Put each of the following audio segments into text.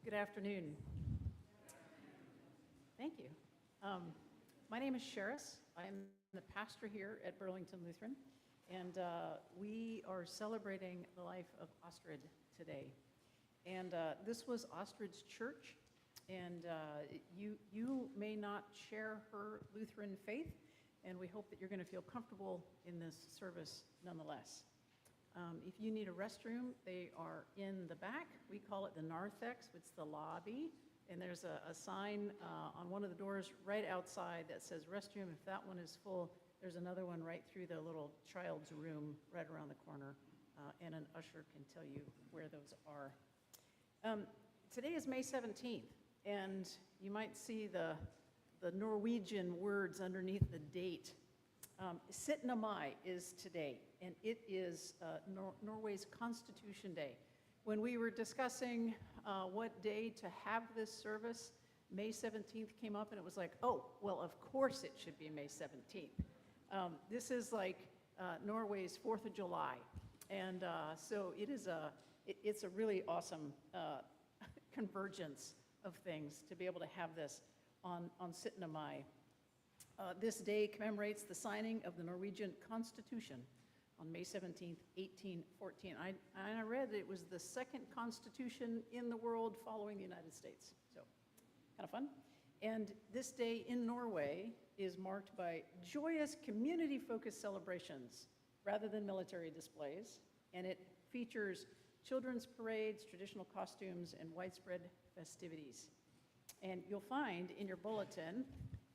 Good afternoon. Thank you. My name is Sheris. I'm the pastor here at Burlington Lutheran, and we are celebrating the life of Astrid today. And this was Astrid's church, and you may not share her Lutheran faith, and we hope that you're going to feel comfortable in this service nonetheless. If you need a restroom, they are in the back. We call it the narthex. It's the lobby. And there's a sign on one of the doors right outside that says restroom. If that one is full, there's another one right through the little child's room right around the corner. And an usher can tell you where those are. Today is May 17th. And you might see the Norwegian words underneath the date. 17. Mai is today, and it is Norway's Constitution Day. When we were discussing what day to have this service, May 17th came up, and it was like, oh, well, of course it should be May 17th. This is like Norway's 4th of July, and so it's a really awesome convergence of things to be able to have this on 17. Mai. This day commemorates the signing of the Norwegian Constitution on May 17th, 1814. I read that it was the second constitution in the world following the United States, so kind of fun. And this day in Norway is marked by joyous community-focused celebrations rather than military displays, and it features children's parades, traditional costumes, and widespread festivities. And you'll find in your bulletin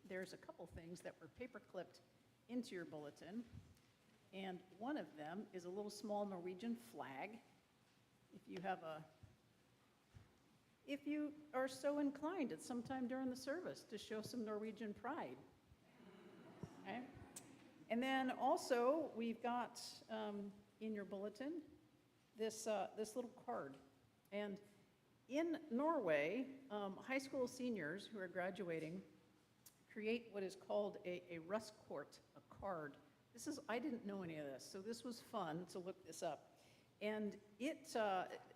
there's a couple things that were paper clipped into your bulletin, and one of them is a little small Norwegian flag. If you are so inclined at some time during the service to show some Norwegian pride. Okay? And then also we've got in your bulletin this little card, and in Norway, high school seniors who are graduating create what is called a ruskort, a card. I didn't know any of this, so this was fun to look this up. And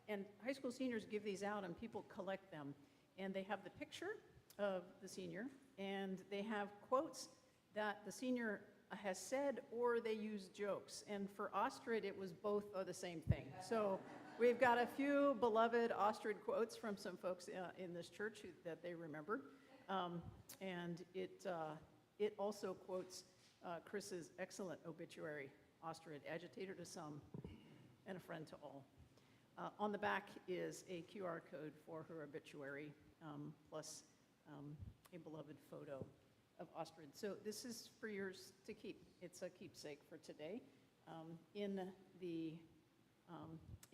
and high school seniors give these out, and people collect them. And they have the picture of the senior, and they have quotes that the senior has said, or they use jokes. And for Astrid, it was both of the same thing. So we've got a few beloved Astrid quotes from some folks in this church that they remembered. And it also quotes Chris's excellent obituary, Astrid, agitator to some and a friend to all. On the back is a QR code for her obituary, plus a beloved photo of Astrid. So this is for yours to keep. It's a keepsake for today. In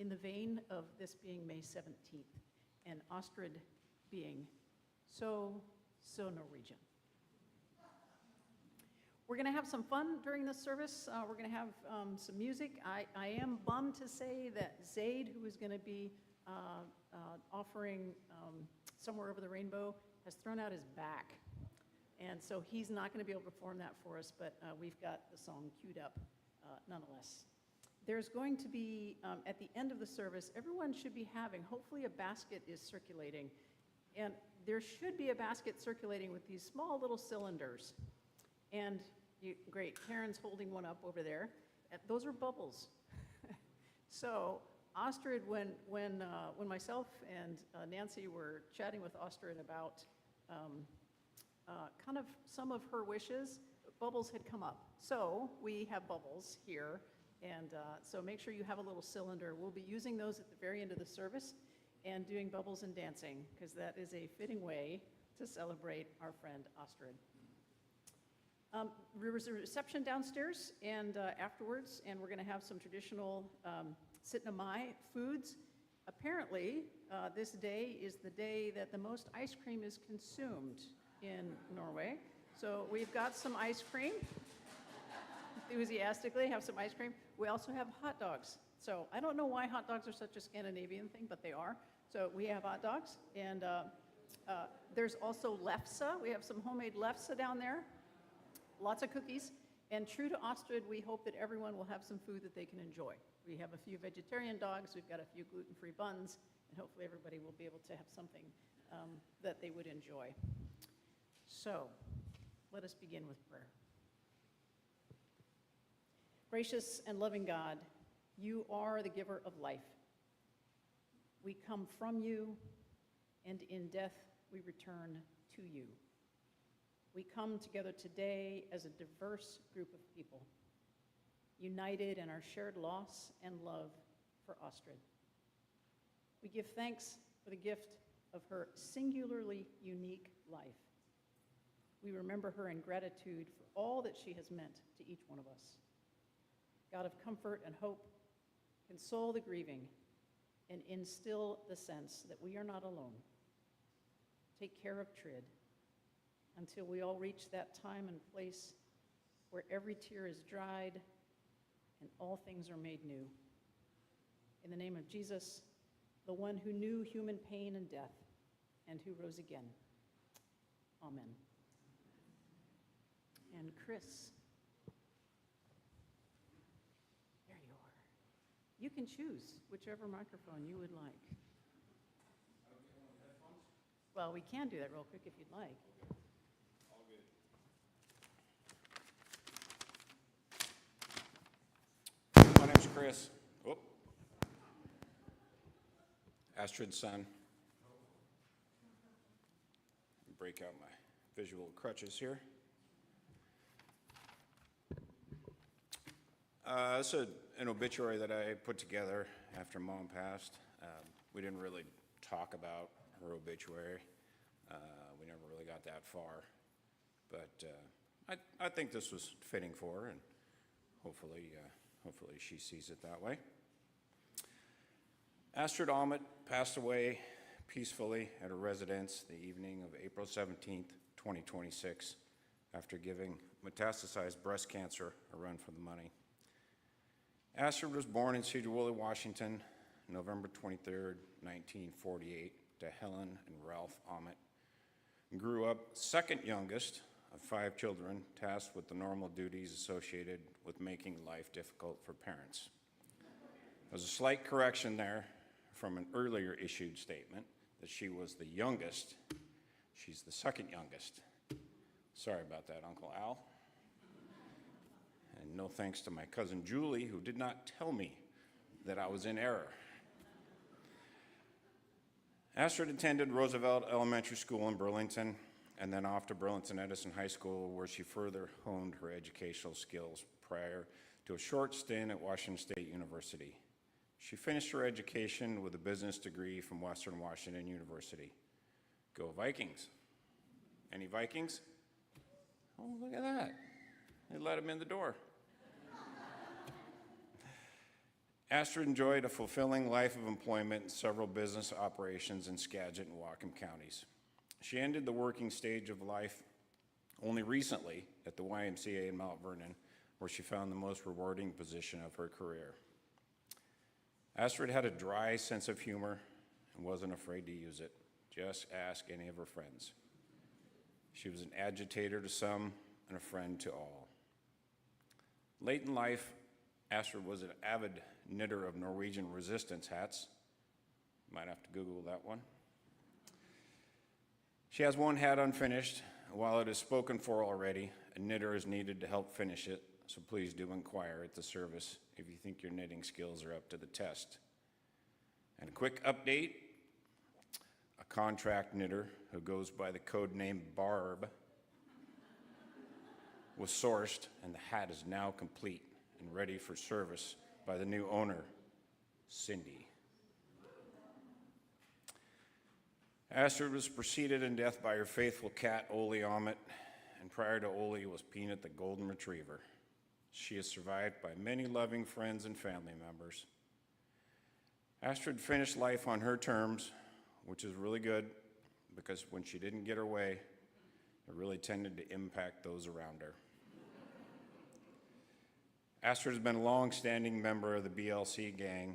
the vein of this being May 17th, and Astrid being so Norwegian. We're going to have some fun during this service. We're going to have some music. I am bummed to say that Zaid, who is going to be offering Somewhere Over the Rainbow, has thrown out his back. And so he's not going to be able to perform that for us, but we've got the song queued up nonetheless. There's going to be, at the end of the service, everyone should be having, hopefully a basket is circulating. And there should be a basket circulating with these small little cylinders. And great, Karen's holding one up over there. Those are bubbles. So Astrid, when myself and Nancy were chatting with Astrid about kind of some of her wishes, bubbles had come up. So we have bubbles here. And so make sure you have a little cylinder. We'll be using those at the very end of the service and doing bubbles and dancing, because that is a fitting way to celebrate our friend Astrid. There was a reception downstairs and afterwards, and we're going to have some traditional 17. Mai foods. Apparently, this day is the day that the most ice cream is consumed in Norway. So we've got some ice cream. Enthusiastically have some ice cream. We also have hot dogs. So I don't know why hot dogs are such a Scandinavian thing, but they are. So we have hot dogs, and there's also lefse. We have some homemade lefse down there. Lots of cookies. And true to Astrid, we hope that everyone will have some food that they can enjoy. We have a few vegetarian dogs, we've got a few gluten-free buns, and hopefully everybody will be able to have something that they would enjoy. So, let us begin with prayer. Gracious and loving God, you are the giver of life. We come from you, and in death we return to you. We come together today as a diverse group of people, united in our shared loss and love for Astrid. We give thanks for the gift of her singularly unique life. We remember her in gratitude for all that she has meant to each one of us. God of comfort and hope, console the grieving and instill the sense that we are not alone. Take care of Trid until we all reach that time and place where every tear is dried and all things are made new. In the name of Jesus, the one who knew human pain and death and who rose again. Amen. And Chris, there you are. You can choose whichever microphone you would like. Well, we can do that real quick if you'd like. All good. My name's Chris. Oh. Astrid's son. Break out my visual crutches here. This is an obituary that I put together after Mom passed. We didn't really talk about her obituary. We never really got that far. But I think this was fitting for her, and hopefully she sees it that way. Astrid Ahmet passed away peacefully at her residence the evening of April 17th, 2026, after giving metastasized breast cancer a run for the money. Astrid was born in Cedarwilly, Washington, November 23rd, 1948, to Helen and Ralph Ahmet, and grew up second youngest of 5 children, tasked with the normal duties associated with making life difficult for parents. There's a slight correction there from an earlier issued statement that she was the youngest. She's the second youngest. Sorry about that, Uncle Al. And no thanks to my cousin Julie, who did not tell me that I was in error. Astrid attended Roosevelt Elementary School in Burlington, and then off to Burlington Edison High School, where she further honed her educational skills prior to a short stint at Washington State University. She finished her education with a business degree from Western Washington University. Go Vikings. Any Vikings? Oh, look at that. They let him in the door. Astrid enjoyed a fulfilling life of employment in several business operations in Skagit and Whatcom counties. She ended the working stage of life only recently at the YMCA in Mount Vernon, where she found the most rewarding position of her career. Astrid had a dry sense of humor and wasn't afraid to use it. Just ask any of her friends. She was an agitator to some and a friend to all. Late in life, Astrid was an avid knitter of Norwegian resistance hats. Might have to Google that one. She has one hat unfinished. While it is spoken for already, a knitter is needed to help finish it, so please do inquire at the service if you think your knitting skills are up to the test. And a quick update, a contract knitter who goes by the code name Barb was sourced, and the hat is now complete and ready for service by the new owner, Cindy. Astrid was preceded in death by her faithful cat, Ole Ahmet, and prior to Ole was Peanut the golden retriever. She is survived by many loving friends and family members. Astrid finished life on her terms, which is really good, because when she didn't get her way, it really tended to impact those around her. Astrid has been a long-standing member of the BLC gang,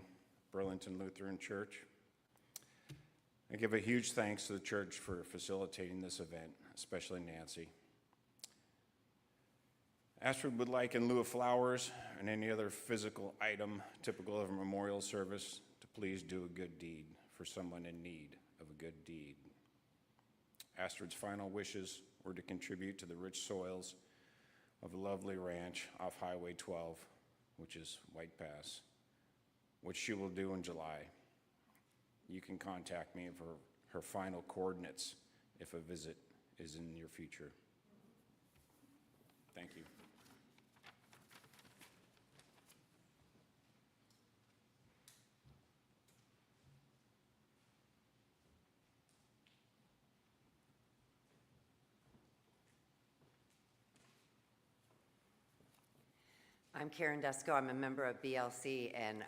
Burlington Lutheran Church. I give a huge thanks to the church for facilitating this event, especially Nancy. Astrid would like, in lieu of flowers and any other physical item typical of a memorial service, to please do a good deed for someone in need of a good deed. Astrid's final wishes were to contribute to the rich soils of a lovely ranch off Highway 12, which is White Pass, which she will do in July. You can contact me for her final coordinates if a visit is in your future. Thank you. I'm Karen Dusko. I'm a member of BLC, and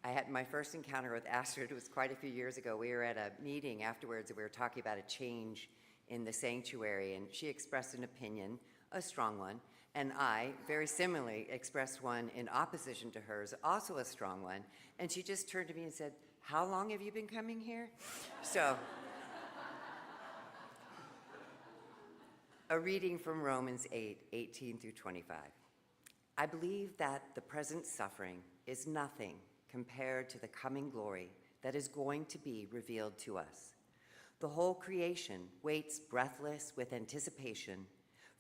I had my first encounter with Astrid. It was quite a few years ago. We were at a meeting afterwards, and we were talking about a change in the sanctuary, and she expressed an opinion, a strong one, and I, very similarly, expressed one in opposition to hers, also a strong one, and she just turned to me and said, "How long have you been coming here?" So, a reading from Romans 8:18 through 25. I believe that the present suffering is nothing compared to the coming glory that is going to be revealed to us. The whole creation waits breathless with anticipation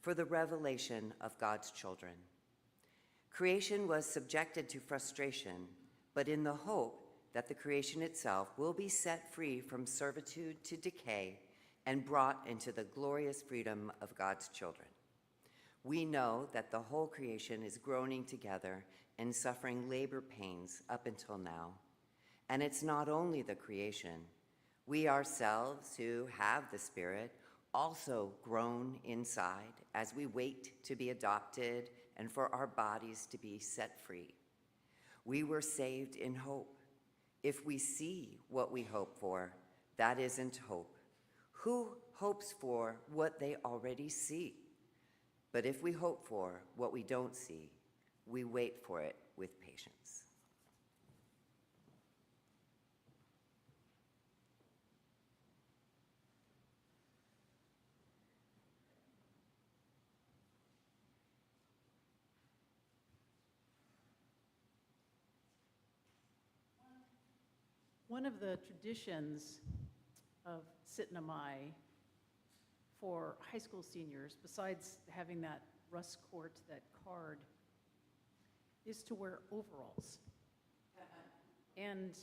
for the revelation of God's children. Creation was subjected to frustration, but in the hope that the creation itself will be set free from servitude to decay and brought into the glorious freedom of God's children. We know that the whole creation is groaning together and suffering labor pains up until now. And it's not only the creation. We ourselves who have the Spirit also groan inside as we wait to be adopted and for our bodies to be set free. We were saved in hope. If we see what we hope for, that isn't hope. Who hopes for what they already see? But if we hope for what we don't see, we wait for it with patience. One of the traditions of Sitnamai for high school seniors, besides having that Russ Court, that card, is to wear overalls. And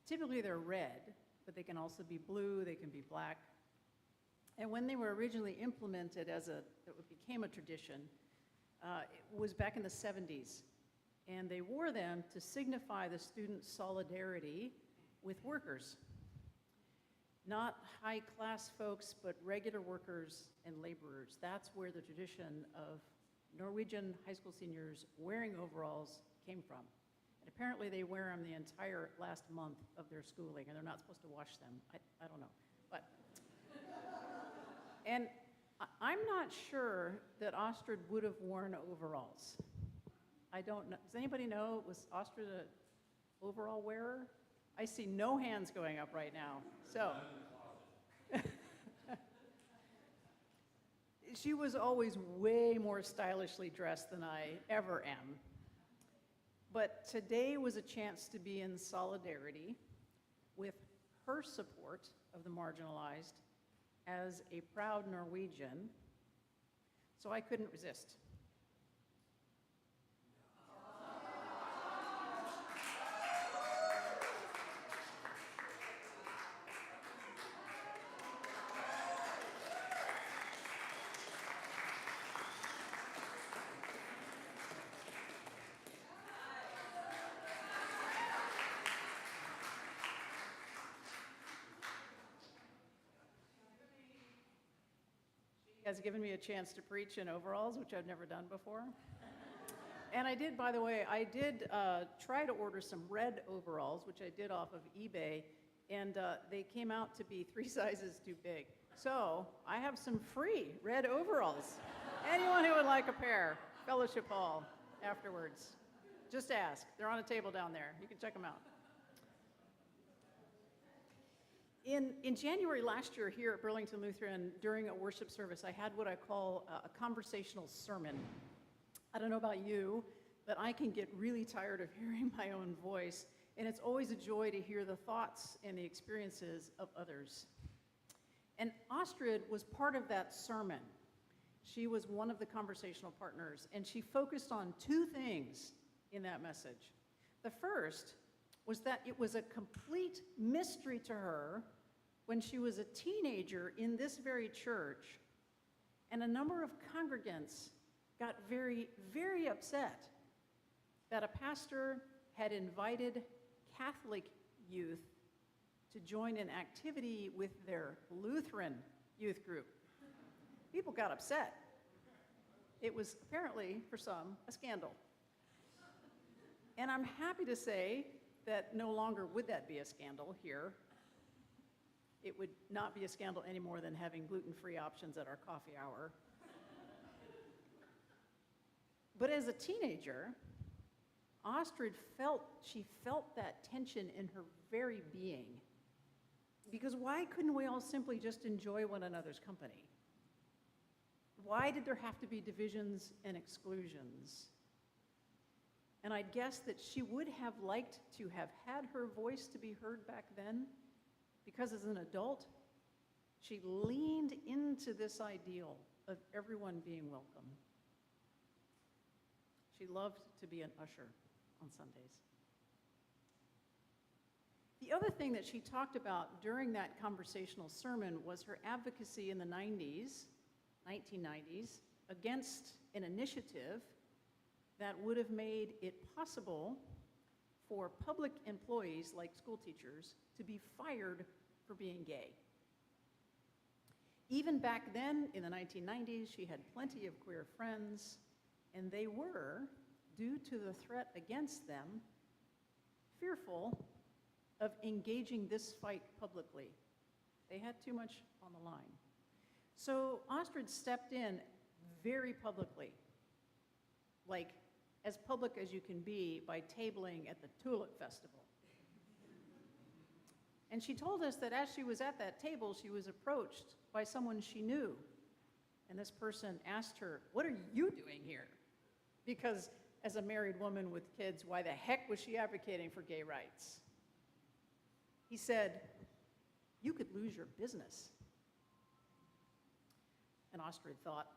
typically they're red, but they can also be blue, they can be black. And when they were originally implemented it became a tradition, it was back in the 70s. And they wore them to signify the student solidarity with workers. Not high-class folks, but regular workers and laborers. That's where the tradition of Norwegian high school seniors wearing overalls came from. And apparently they wear them the entire last month of their schooling, and they're not supposed to wash them. I don't know. But and I'm not sure that Astrid would have worn overalls. I don't know. Does anybody know, was Astrid an overall wearer? I see no hands going up right now. So, she was always way more stylishly dressed than I ever am. But today was a chance to be in solidarity with her support of the marginalized as a proud Norwegian, so I couldn't resist. Has given me a chance to preach in overalls, which I've never done before. And I did, by the way, try to order some red overalls, which I did off of eBay, and they came out to be 3 sizes too big. So I have some free red overalls. Anyone who would like a pair, Fellowship Hall afterwards, just ask. They're on a table down there. You can check them out. In January last year here at Burlington Lutheran, during a worship service, I had what I call a conversational sermon. I don't know about you, but I can get really tired of hearing my own voice. And it's always a joy to hear the thoughts and the experiences of others. And Astrid was part of that sermon. She was one of the conversational partners, and she focused on two things in that message. The first was that it was a complete mystery to her when she was a teenager in this very church, and a number of congregants got very, very upset that a pastor had invited Catholic youth to join an activity with their Lutheran youth group. People got upset. It was apparently, for some, a scandal. And I'm happy to say that no longer would that be a scandal here. It would not be a scandal any more than having gluten-free options at our coffee hour. But as a teenager, Astrid felt that tension in her very being. Because why couldn't we all simply just enjoy one another's company? Why did there have to be divisions and exclusions? And I'd guess that she would have liked to have had her voice to be heard back then, because as an adult, she leaned into this ideal of everyone being welcome. She loved to be an usher on Sundays. The other thing that she talked about during that conversational sermon was her advocacy in the 1990s, against an initiative that would have made it possible for public employees, like school teachers, to be fired for being gay. Even back then, in the 1990s, she had plenty of queer friends, and they were, due to the threat against them, fearful of engaging this fight publicly. They had too much on the line. So Astrid stepped in very publicly, like as public as you can be, by tabling at the Tulip Festival. And she told us that as she was at that table, she was approached by someone she knew. And this person asked her, "What are you doing here?" Because as a married woman with kids, why the heck was she advocating for gay rights? He said, "You could lose your business." And Astrid thought,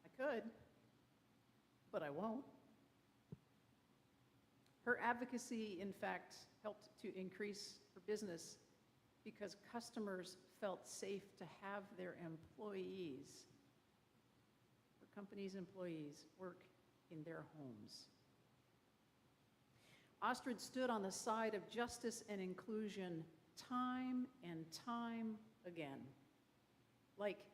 I could, but I won't. Her advocacy, in fact, helped to increase her business because customers felt safe to have their employees, her company's employees, work in their homes. Astrid stood on the side of justice and inclusion time and time again. Like,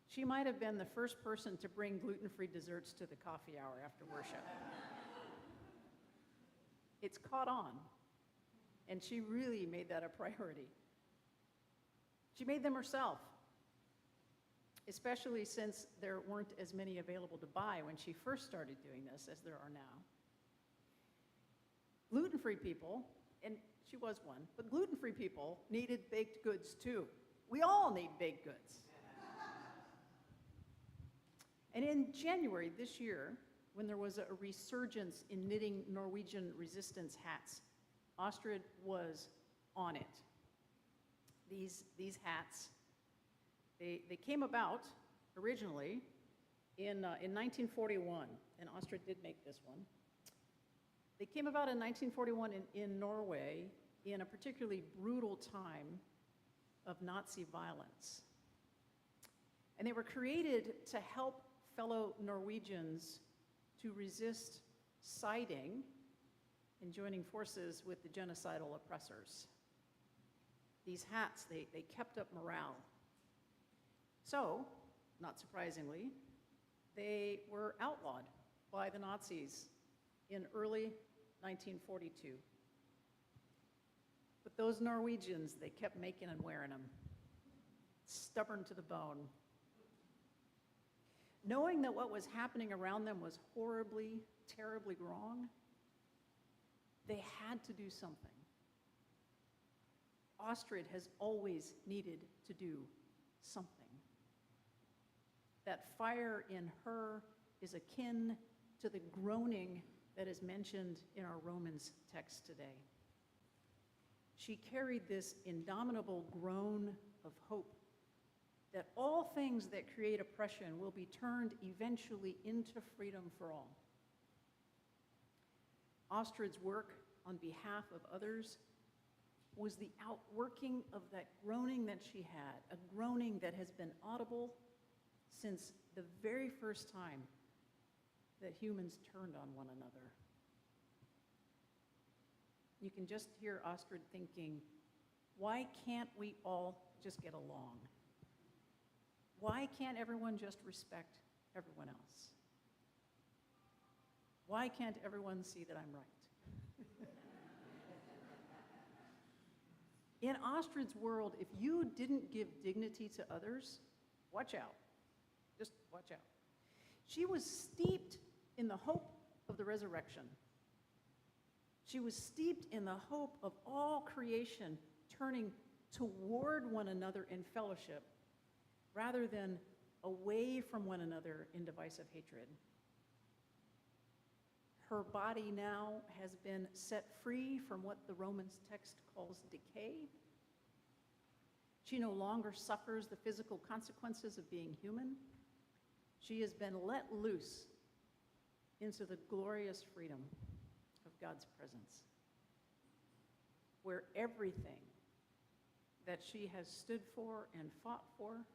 she might have been the first person to bring gluten-free desserts to the coffee hour after worship. It's caught on, and she really made that a priority. She made them herself, especially since there weren't as many available to buy when she first started doing this as there are now. Gluten-free people, and she was one, but gluten-free people needed baked goods too. We all need baked goods. And in January this year, when there was a resurgence in knitting Norwegian resistance hats, Astrid was on it. These hats, they came about originally in 1941, and Astrid did make this one. They came about in 1941 in Norway in a particularly brutal time of Nazi violence. And they were created to help fellow Norwegians to resist siding and joining forces with the genocidal oppressors. These hats, they kept up morale. So, not surprisingly, they were outlawed by the Nazis in early 1942. But those Norwegians, they kept making and wearing them, stubborn to the bone. Knowing that what was happening around them was horribly, terribly wrong, they had to do something. Astrid has always needed to do something. That fire in her is akin to the groaning that is mentioned in our Romans text today. She carried this indomitable groan of hope that all things that create oppression will be turned eventually into freedom for all. Astrid's work on behalf of others was the outworking of that groaning that she had, a groaning that has been audible since the very first time that humans turned on one another. You can just hear Astrid thinking, why can't we all just get along? Why can't everyone just respect everyone else? Why can't everyone see that I'm right? In Astrid's world, if you didn't give dignity to others, watch out. Just watch out. She was steeped in the hope of the resurrection. She was steeped in the hope of all creation turning toward one another in fellowship rather than away from one another in divisive hatred. Her body now has been set free from what the Romans text calls decay. She no longer suffers the physical consequences of being human. She has been let loose into the glorious freedom of God's presence, where everything that she has stood for and fought for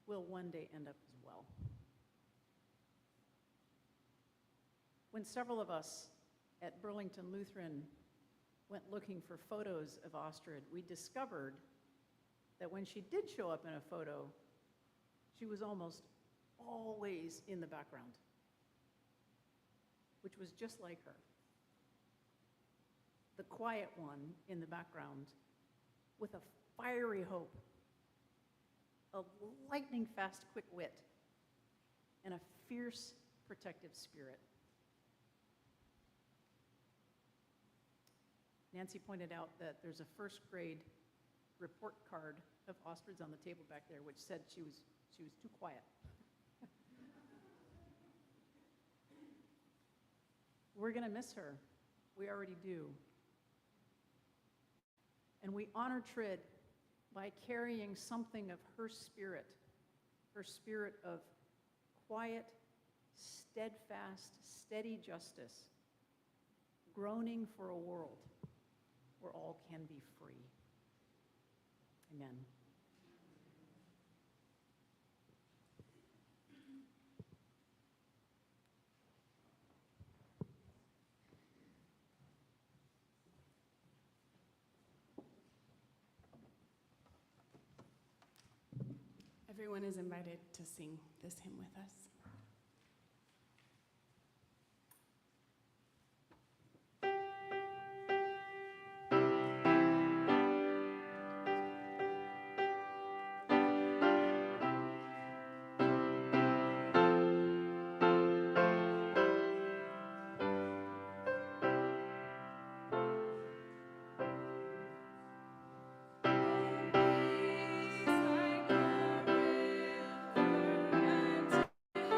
will one day end up as well. When several of us at Burlington Lutheran went looking for photos of Astrid, we discovered that when she did show up in a photo, she was almost always in the background, which was just like her. The quiet one in the background with a fiery hope, a lightning fast quick wit, and a fierce protective spirit. Nancy pointed out that there's a first grade report card of Astrid's on the table back there, which said she was too quiet. We're going to miss her. We already do. And we honor Trid by carrying something of her spirit of quiet, steadfast, steady justice, groaning for a world where all can be free. Amen. Everyone is invited to sing this hymn with us. Peace like a river until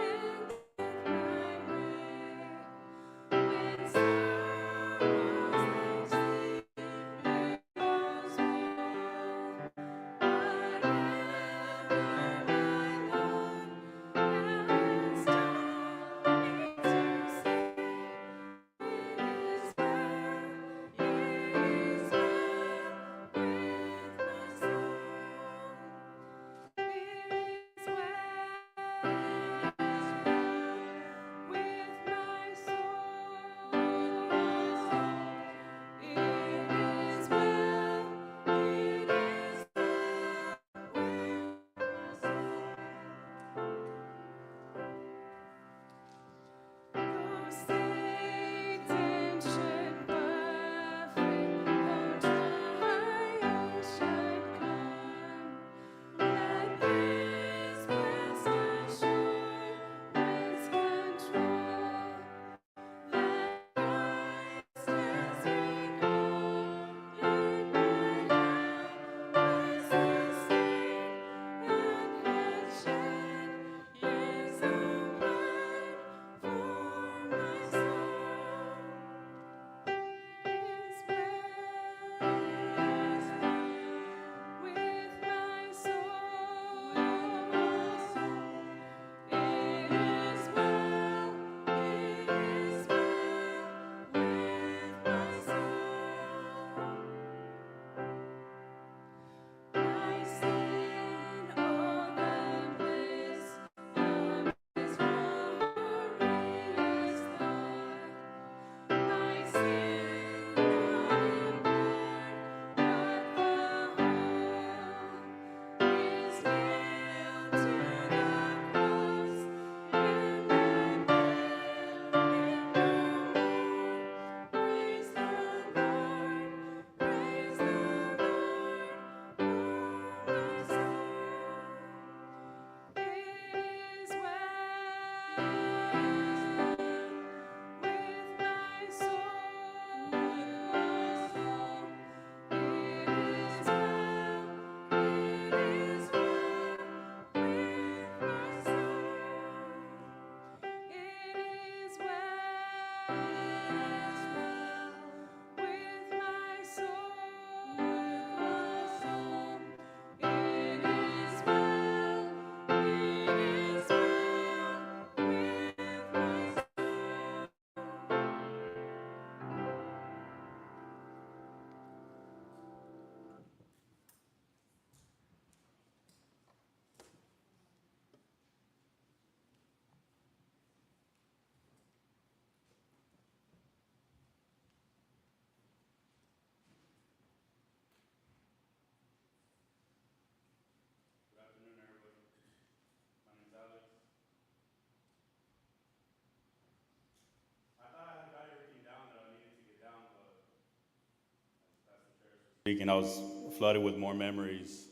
and I was flooded with more memories.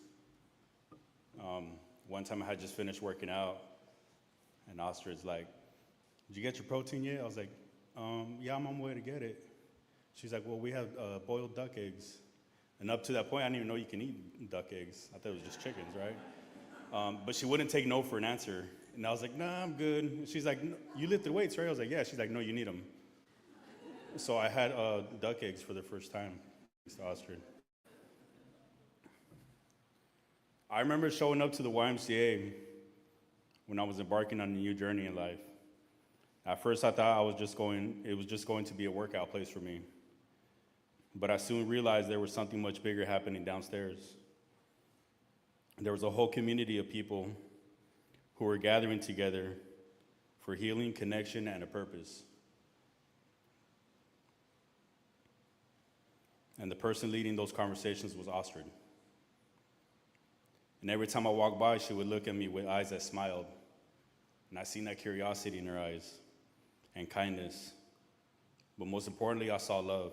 One time I had just finished working out, and Astrid's like, "Did you get your protein yet?" I was like, "Yeah, I'm on my way to get it." She's like, "Well, we have boiled duck eggs." And up to that point, I didn't even know you can eat duck eggs. I thought it was just chickens, right? But she wouldn't take no for an answer. And I was like, "Nah, I'm good." And she's like, "No, you lifted weights, right?" I was like, "Yeah." She's like, "No, you need them." So I had duck eggs for the first time, Mr. Astrid. I remember showing up to the YMCA when I was embarking on a new journey in life. At first, I thought it was just going to be a workout place for me. But I soon realized there was something much bigger happening downstairs. There was a whole community of people who were gathering together for healing, connection, and a purpose. And the person leading those conversations was Astrid. And every time I walked by, she would look at me with eyes that smiled. And I seen that curiosity in her eyes and kindness. But most importantly, I saw love.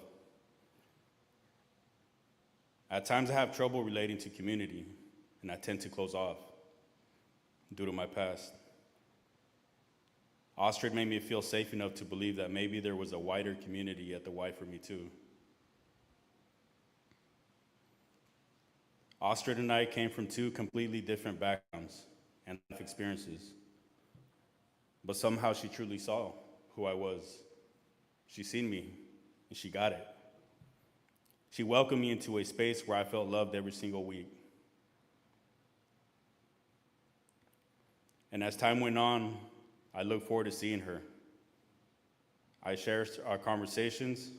At times I have trouble relating to community, and I tend to close off due to my past. Astrid made me feel safe enough to believe that maybe there was a wider community at the Y for me too. Astrid and I came from two completely different backgrounds and life experiences. But somehow she truly saw who I was. She seen me, and she got it. She welcomed me into a space where I felt loved every single week. And as time went on, I looked forward to seeing her. I cherished our conversations,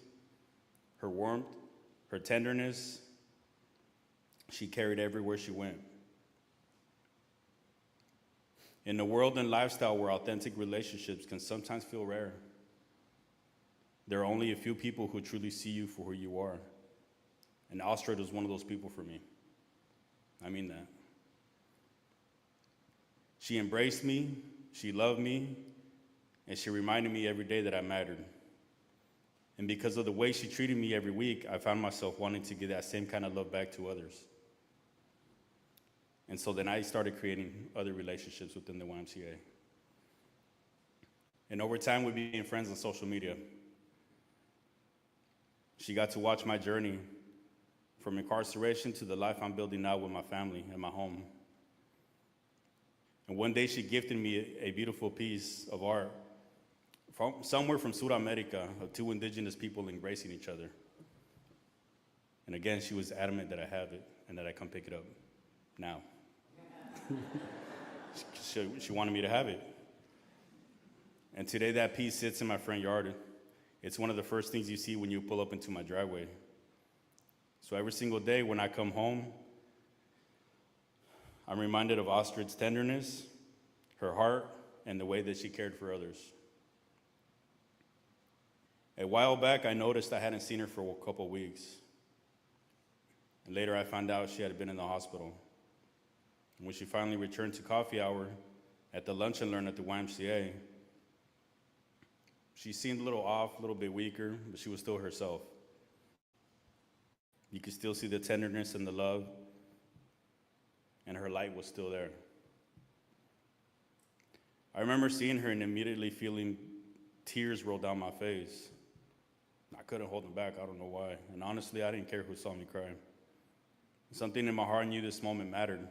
her warmth, her tenderness. She carried everywhere she went. In a world and lifestyle where authentic relationships can sometimes feel rare, there are only a few people who truly see you for who you are. And Astrid was one of those people for me. I mean that. She embraced me, she loved me, and she reminded me every day that I mattered. And because of the way she treated me every week, I found myself wanting to give that same kind of love back to others. And so then I started creating other relationships within the YMCA. And over time, we became friends on social media. She got to watch my journey from incarceration to the life I'm building now with my family and my home. And one day she gifted me a beautiful piece of art from somewhere from South America of two indigenous people embracing each other. And again, she was adamant that I have it and that I come pick it up now. She wanted me to have it. And today that piece sits in my front yard. It's one of the first things you see when you pull up into my driveway. So every single day when I come home, I'm reminded of Astrid's tenderness, her heart, and the way that she cared for others. A while back, I noticed I hadn't seen her for a couple weeks. And later I found out she had been in the hospital. And when she finally returned to coffee hour at the lunch and learn at the YMCA, she seemed a little off, a little bit weaker, but she was still herself. You could still see the tenderness and the love, and her light was still there. I remember seeing her and immediately feeling tears roll down my face. I couldn't hold them back, I don't know why. And honestly, I didn't care who saw me cry. Something in my heart knew this moment mattered.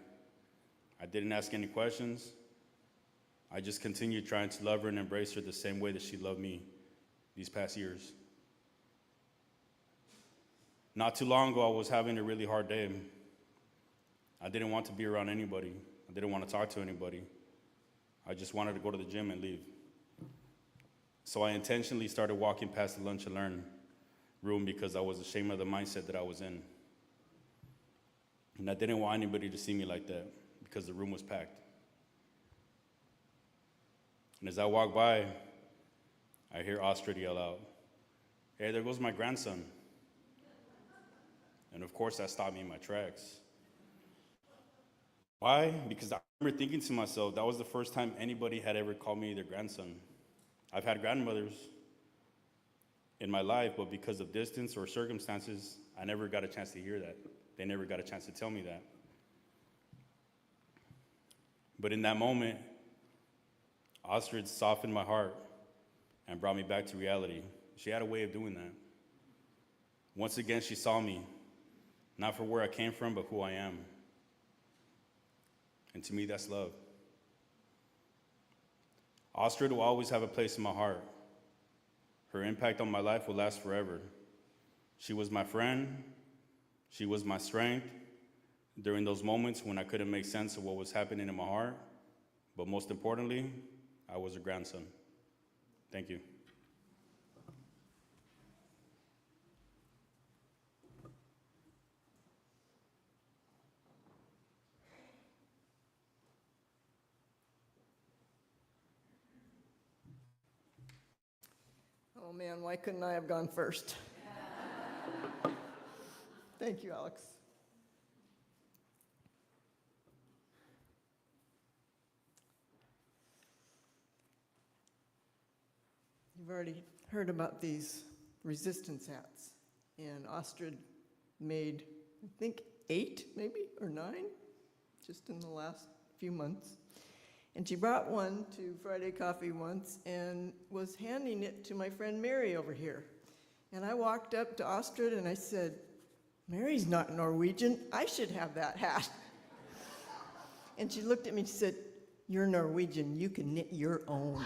I didn't ask any questions. I just continued trying to love her and embrace her the same way that she loved me these past years. Not too long ago, I was having a really hard day. I didn't want to be around anybody. I didn't want to talk to anybody. I just wanted to go to the gym and leave. So I intentionally started walking past the lunch and learn room because I was ashamed of the mindset that I was in. And I didn't want anybody to see me like that because the room was packed. And as I walk by, I hear Astrid yell out, "Hey, there goes my grandson." And of course, that stopped me in my tracks. Why? Because I remember thinking to myself, that was the first time anybody had ever called me their grandson. I've had grandmothers, in my life, but because of distance or circumstances, I never got a chance to hear that. They never got a chance to tell me that. But in that moment, Astrid softened my heart and brought me back to reality. She had a way of doing that. Once again, she saw me, not for where I came from, but who I am. And to me, that's love. Astrid will always have a place in my heart. Her impact on my life will last forever. She was my friend. She was my strength during those moments when I couldn't make sense of what was happening in my heart. But most importantly, I was her grandson. Thank you. Oh man, why couldn't I have gone first? Thank you, Alex. You've already heard about these resistance hats, and Astrid made, I think, 8 maybe, or 9, just in the last few months. And she brought one to Friday Coffee once and was handing it to my friend Mary over here. And I walked up to Astrid and I said, "Mary's not Norwegian, I should have that hat." And she looked at me and she said, "You're Norwegian, you can knit your own."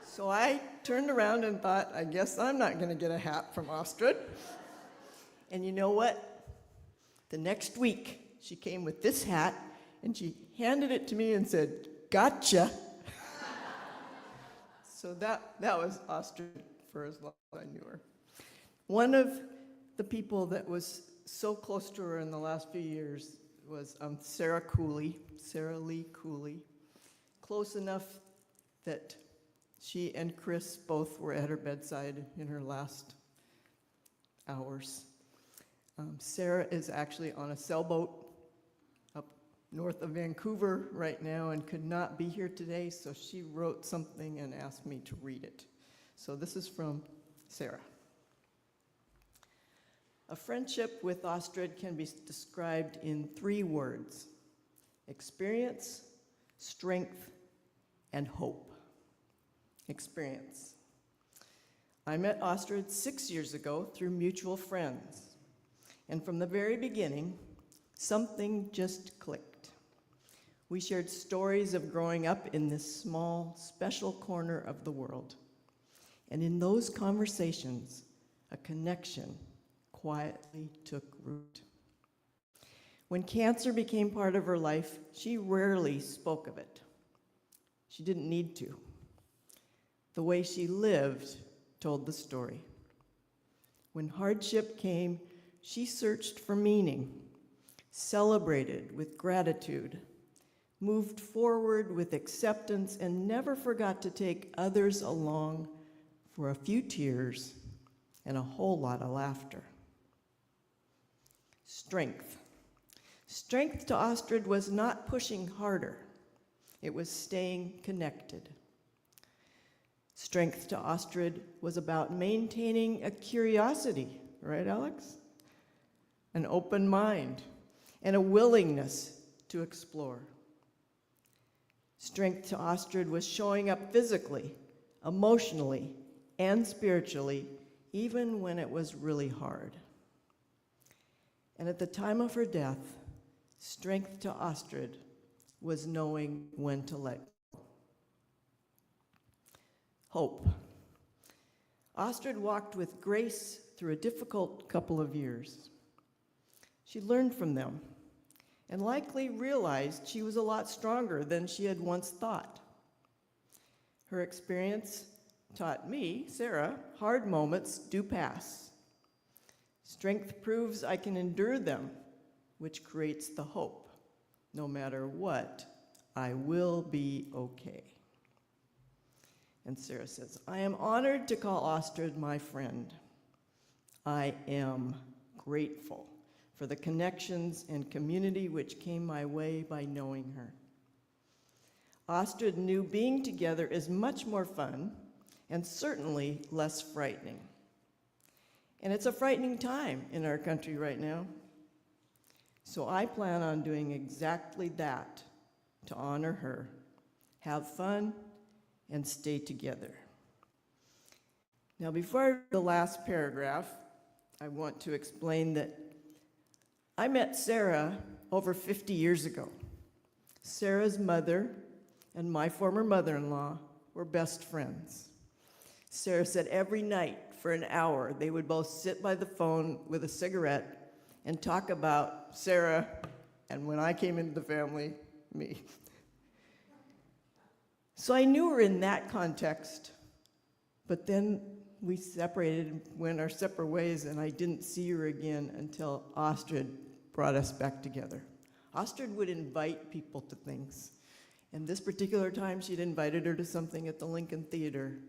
So I turned around and thought, I guess I'm not gonna get a hat from Astrid. And you know what? The next week, she came with this hat, and she handed it to me and said, "Gotcha." So that was Astrid for as long as I knew her. One of the people that was so close to her in the last few years was Sarah Lee Cooley. Close enough that she and Chris both were at her bedside in her last hours. Sarah is actually on a sailboat up north of Vancouver right now and could not be here today, so she wrote something and asked me to read it. So this is from Sarah. A friendship with Astrid can be described in 3 words: experience, strength, and hope. Experience. I met Astrid 6 years ago through mutual friends. And from the very beginning, something just clicked. We shared stories of growing up in this small, special corner of the world. And in those conversations, a connection quietly took root. When cancer became part of her life, she rarely spoke of it. She didn't need to. The way she lived told the story. When hardship came, she searched for meaning, celebrated with gratitude, moved forward with acceptance, and never forgot to take others along for a few tears and a whole lot of laughter. Strength. Strength to Astrid was not pushing harder. It was staying connected. Strength to Astrid was about maintaining a curiosity, right, Alex? An open mind, and a willingness to explore. Strength to Astrid was showing up physically, emotionally, and spiritually, even when it was really hard. And at the time of her death, strength to Astrid was knowing when to let go. Hope. Astrid walked with grace through a difficult couple of years. She learned from them and likely realized she was a lot stronger than she had once thought. Her experience taught me, Sarah, hard moments do pass. Strength proves I can endure them, which creates the hope. No matter what, I will be okay. And Sarah says, I am honored to call Astrid my friend. I am grateful for the connections and community which came my way by knowing her. Astrid knew being together is much more fun and certainly less frightening. And it's a frightening time in our country right now. So I plan on doing exactly that to honor her, have fun, and stay together. Now, before I read the last paragraph, I want to explain that I met Sarah over 50 years ago. Sarah's mother and my former mother-in-law were best friends. Sarah said every night for an hour, they would both sit by the phone with a cigarette and talk about Sarah, and when I came into the family, me. So I knew her in that context, but then we separated and went our separate ways, and I didn't see her again until Astrid brought us back together. Astrid would invite people to things, and this particular time she'd invited her to something at the Lincoln Theater,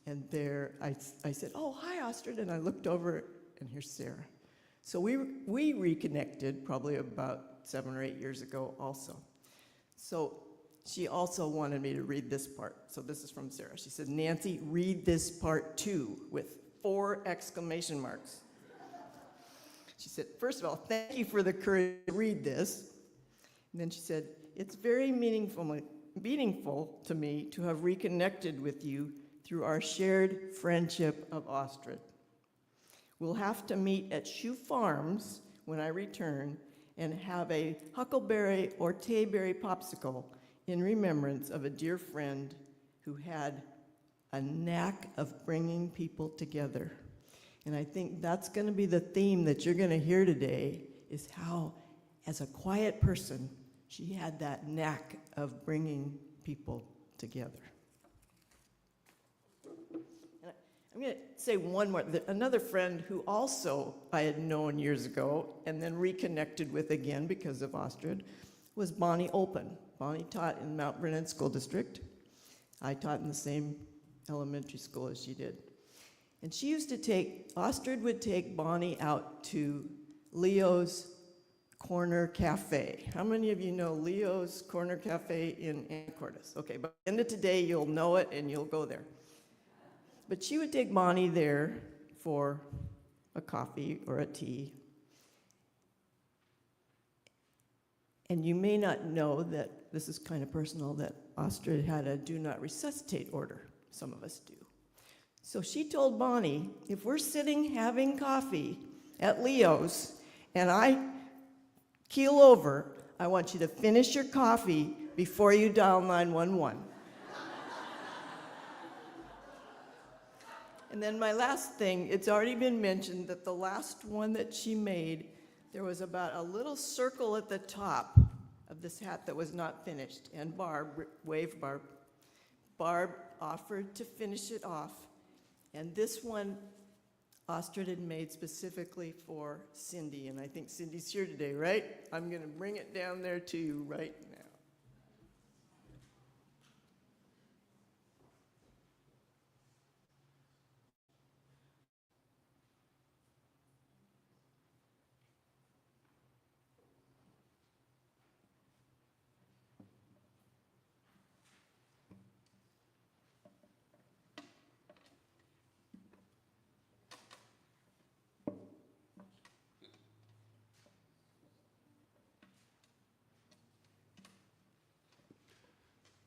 and there I said, "Oh, hi, Astrid," and I looked over, and here's Sarah. So we reconnected probably about 7 or 8 years ago also. So she also wanted me to read this part. So this is from Sarah. She said, "Nancy, read this part too," with 4 exclamation marks. She said, "First of all, thank you for the courage to read this." And then she said, "It's very meaningful to me to have reconnected with you through our shared friendship of Astrid. We'll have to meet at Shoe Farms when I return and have a huckleberry or tayberry popsicle in remembrance of a dear friend who had a knack of bringing people together." And I think that's going to be the theme that you're going to hear today, is how, as a quiet person, she had that knack of bringing people together. And I'm going to say one more. Another friend who also I had known years ago and then reconnected with again because of Astrid was Bonnie Olpen. Bonnie taught in Mount Vernon School District. I taught in the same elementary school as she did. And she used to Astrid would take Bonnie out to Leo's Corner Cafe. How many of you know Leo's Corner Cafe in Anacortes? Okay, by the end of today, you'll know it and you'll go there. But she would take Bonnie there for a coffee or a tea. And you may not know that this is kind of personal, that Astrid had a do not resuscitate order. Some of us do. So she told Bonnie, if we're sitting having coffee at Leo's and I keel over, I want you to finish your coffee before you dial 911. And then my last thing, it's already been mentioned that the last one that she made, there was about a little circle at the top of this hat that was not finished. And Barb, wave Barb, Barb offered to finish it off. And this one, Astrid had made specifically for Cindy. And I think Cindy's here today, right? I'm going to bring it down there to you right now.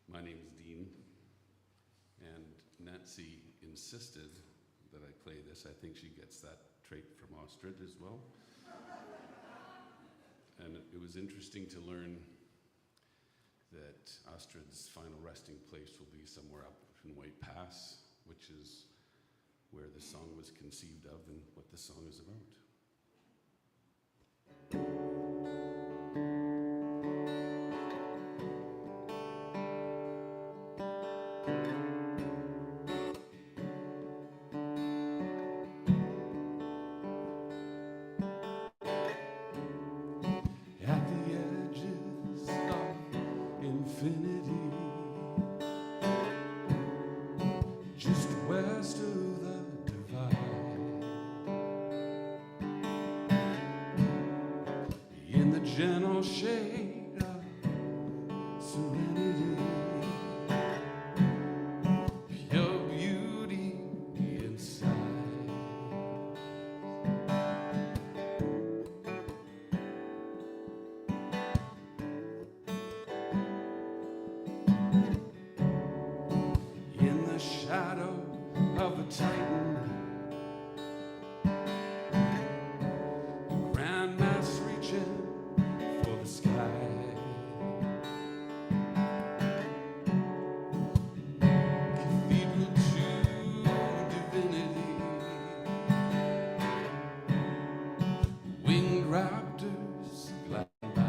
My name is Dean, and Nancy insisted that I play this. I think she gets that trait from Astrid as well. And it was interesting to learn that Astrid's final resting place will be somewhere up in White Pass, which is where the song was conceived of and what the song is about. Just west of the divide, in the gentle shade of serenity, raptors glide by.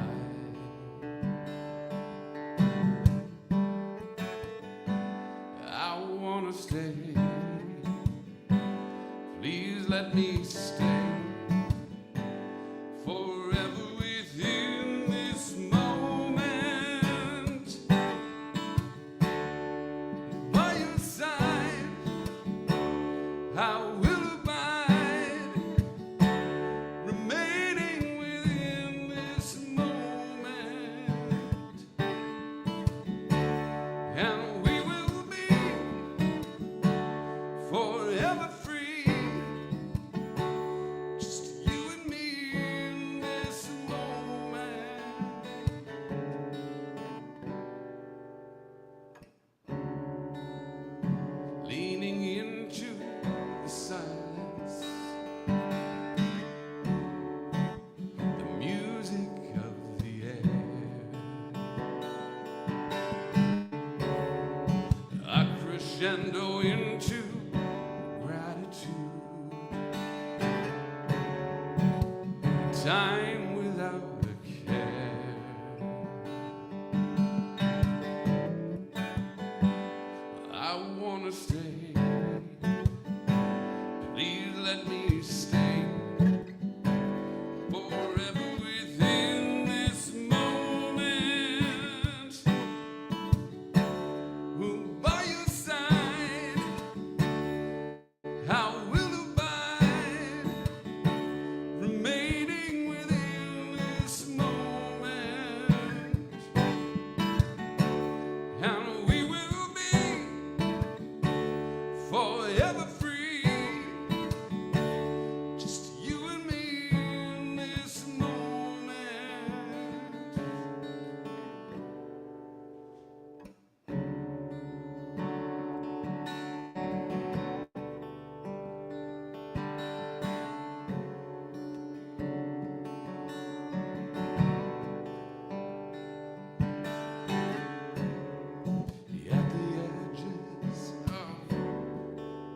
I wanna stay. Please let me stay forever within this moment. By your side, I will abide, remaining within this moment. And we will be forever free, just you and me in this moment. Leaning into the silence, the music of the air, a crescendo into gratitude, time without a care. I wanna stay. Please let me stay forever within this moment. By your side, I will abide, remaining within this moment. And we will be forever free, just you and me in this moment. At the edges of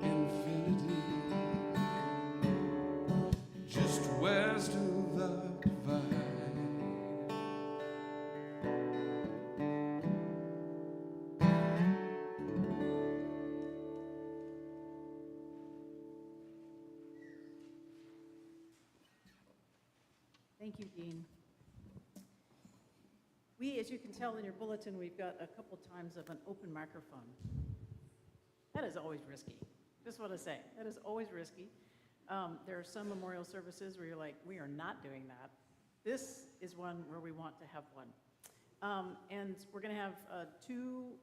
infinity, just west of the divide, Thank you, Dean. We, as you can tell in your bulletin, we've got a couple times of an open microphone. That is always risky. Just want to say, that is always risky. There are some memorial services where you're like, we are not doing that. This is one where we want to have one. And we're going to have two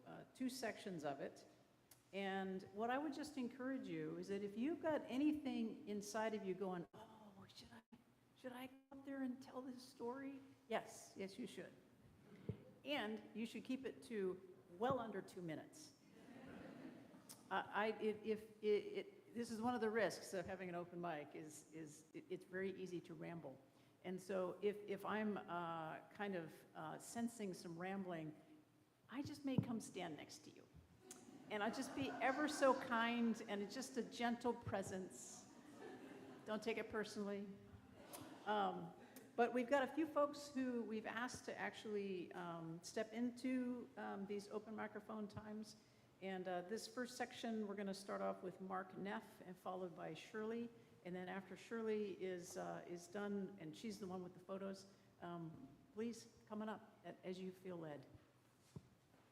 sections of it. And what I would just encourage you is that if you've got anything inside of you going, oh, should I go up there and tell this story? Yes, you should. And you should keep it to well under 2 minutes. This is one of the risks of having an open mic is it's very easy to ramble. And so if I'm kind of sensing some rambling, I just may come stand next to you. And I'll just be ever so kind, and it's just a gentle presence. Don't take it personally. But we've got a few folks who we've asked to actually step into these open microphone times. And this first section, we're going to start off with Mark Neff, and followed by Shirley. And then after Shirley is done, and she's the one with the photos, please come on up as you feel led.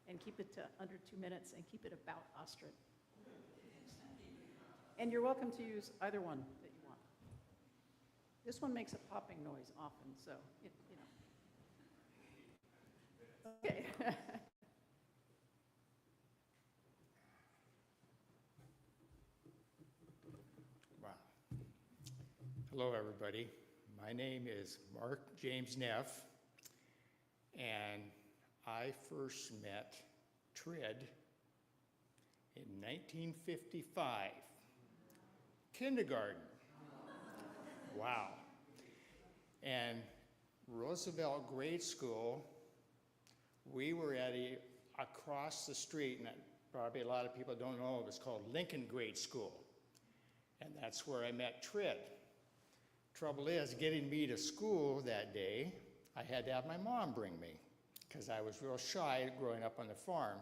And keep it to under 2 minutes, and keep it about Astrid. And you're welcome to use either one that you want. This one makes a popping noise often, so, you know. Okay. Wow. Hello, everybody. My name is Mark James Neff, and I first met Trid in 1955, kindergarten. Wow. And Roosevelt Grade School, we were at across the street, and probably a lot of people don't know, it was called Lincoln Grade School. And that's where I met Trid. Trouble is, getting me to school that day, I had to have my mom bring me because I was real shy growing up on the farm.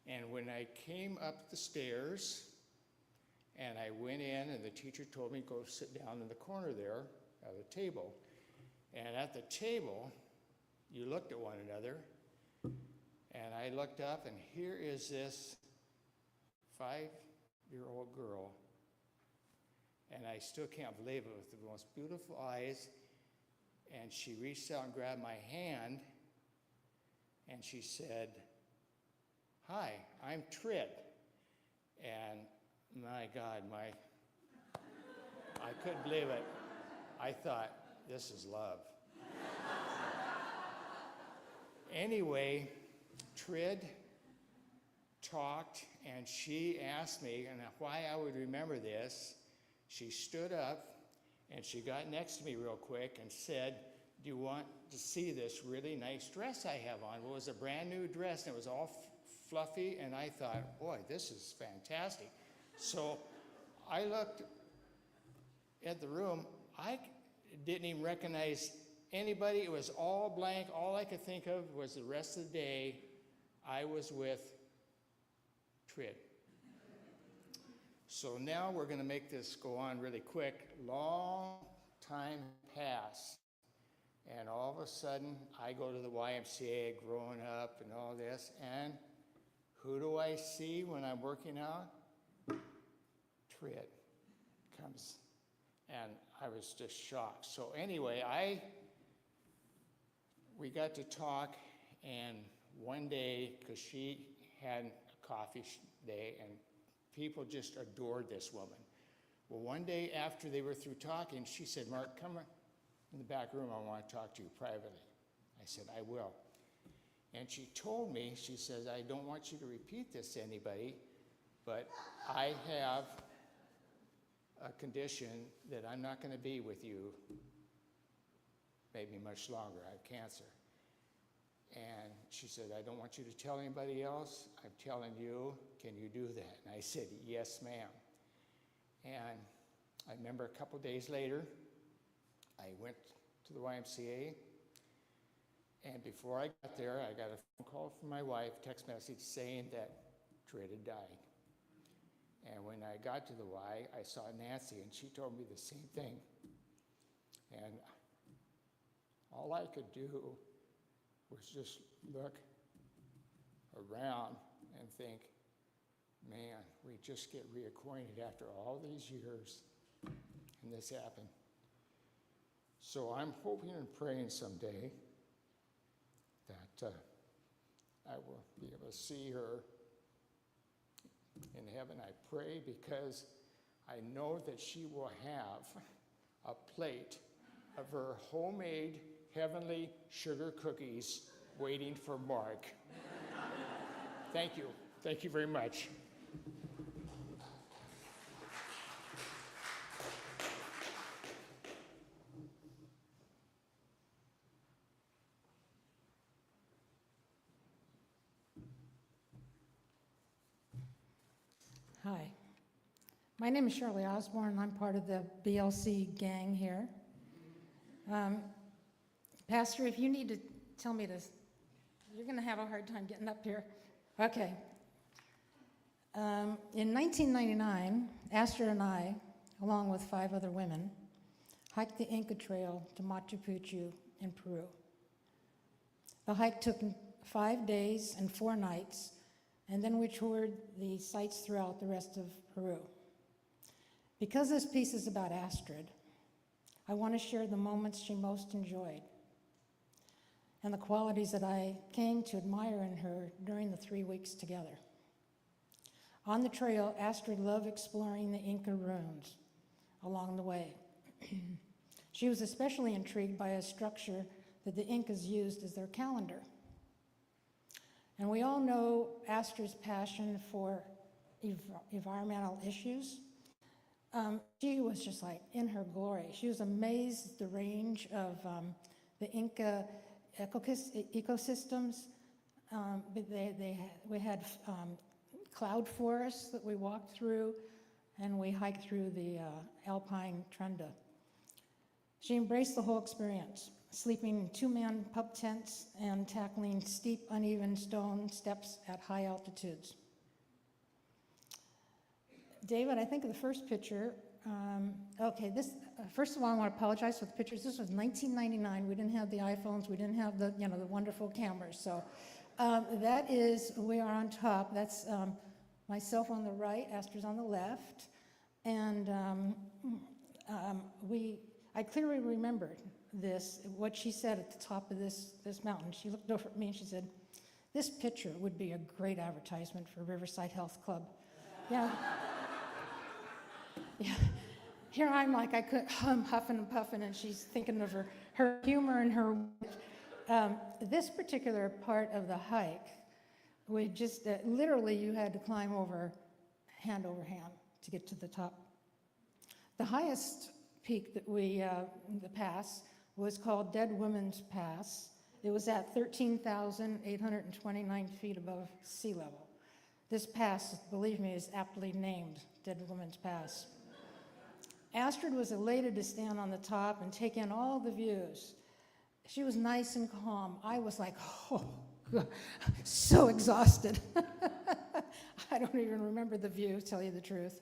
And when I came up the stairs and I went in, and the teacher told me, go sit down in the corner there at the table. And at the table, you looked at one another, and I looked up, and here is this 5-year-old girl, and I still can't believe it, with the most beautiful eyes, and she reached out and grabbed my hand, and she said, "Hi, I'm Trid." And my God, I couldn't believe it. I thought, this is love. Anyway, Trid talked, and she asked me, and why I would remember this, she stood up, and she got next to me real quick and said, "Do you want to see this really nice dress I have on?" Well, it was a brand new dress, and it was all fluffy, and I thought, boy, this is fantastic. So I looked at the room. I didn't even recognize anybody. It was all blank. All I could think of was the rest of the day I was with Trid. So now we're going to make this go on really quick. Long time passed, and all of a sudden I go to the YMCA growing up and all this, and who do I see when I'm working out? Trid comes, and I was just shocked. So anyway, we got to talk, and one day, because she had a coffee day, and people just adored this woman. Well, one day after they were through talking, she said, "Mark, come in the back room. I want to talk to you privately." I said, "I will." And she told me, she says, "I don't want you to repeat this to anybody, but I have a condition that I'm not going to be with you maybe much longer. I have cancer." And she said, "I don't want you to tell anybody else. I'm telling you, can you do that?" And I said, "Yes, ma'am." And I remember a couple days later, I went to the YMCA, and before I got there, I got a phone call from my wife, text message saying that Trid had died. And when I got to the Y, I saw Nancy, and she told me the same thing. And all I could do was just look around and think, man, we just get reacquainted after all these years, and this happened. So I'm hoping and praying someday that I will be able to see her in heaven. I pray because I know that she will have a plate of her homemade heavenly sugar cookies waiting for Mark. Thank you. Thank you very much. Hi, my name is Shirley Osborne, and I'm part of the BLC gang here. Pastor, if you need to tell me this, you're going to have a hard time getting up here. Okay. In 1999, Astrid and I, along with 5 other women, hiked the Inca Trail to Machu Picchu in Peru. The hike took 5 days and 4 nights, and then we toured the sites throughout the rest of Peru. Because this piece is about Astrid, I want to share the moments she most enjoyed and the qualities that I came to admire in her during the 3 weeks together. On the trail, Astrid loved exploring the Inca ruins along the way. She was especially intrigued by a structure that the Incas used as their calendar. And we all know Astrid's passion for environmental issues. She was just like in her glory. She was amazed at the range of the Inca ecosystems. We had cloud forests that we walked through, and we hiked through the alpine tundra. She embraced the whole experience, sleeping in two-man pup tents and tackling steep, uneven stone steps at high altitudes. David, I think of the first picture. First of all, I want to apologize for the pictures. This was 1999. We didn't have the iPhones. We didn't have the wonderful cameras. So that is, we are on top. That's myself on the right, Astrid's on the left. And I clearly remembered what she said at the top of this mountain. She looked over at me and she said, "This picture would be a great advertisement for Riverside Health Club." Yeah. Yeah. Here I'm like, I'm huffing and puffing, and she's thinking of her humor and her. This particular part of the hike, we just literally you had to climb over hand to get to the top. The highest peak that the pass was called Dead Women's Pass. It was at 13,829 feet above sea level. This pass, believe me, is aptly named Dead Women's Pass. Astrid was elated to stand on the top and take in all the views. She was nice and calm. I was like, oh, God, so exhausted. I don't even remember the view, to tell you the truth.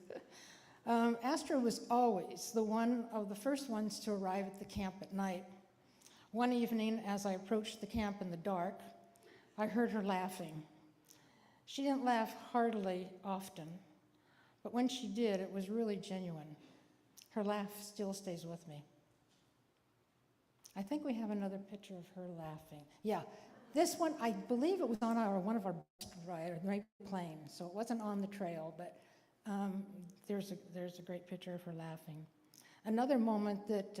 Astrid was always one of the first ones to arrive at the camp at night. One evening, as I approached the camp in the dark, I heard her laughing. She didn't laugh heartily often, but when she did, it was really genuine. Her laugh still stays with me. I think we have another picture of her laughing. Yeah, this one, I believe it was on one of our best riders, right plane, so it wasn't on the trail, but there's a great picture of her laughing. Another moment that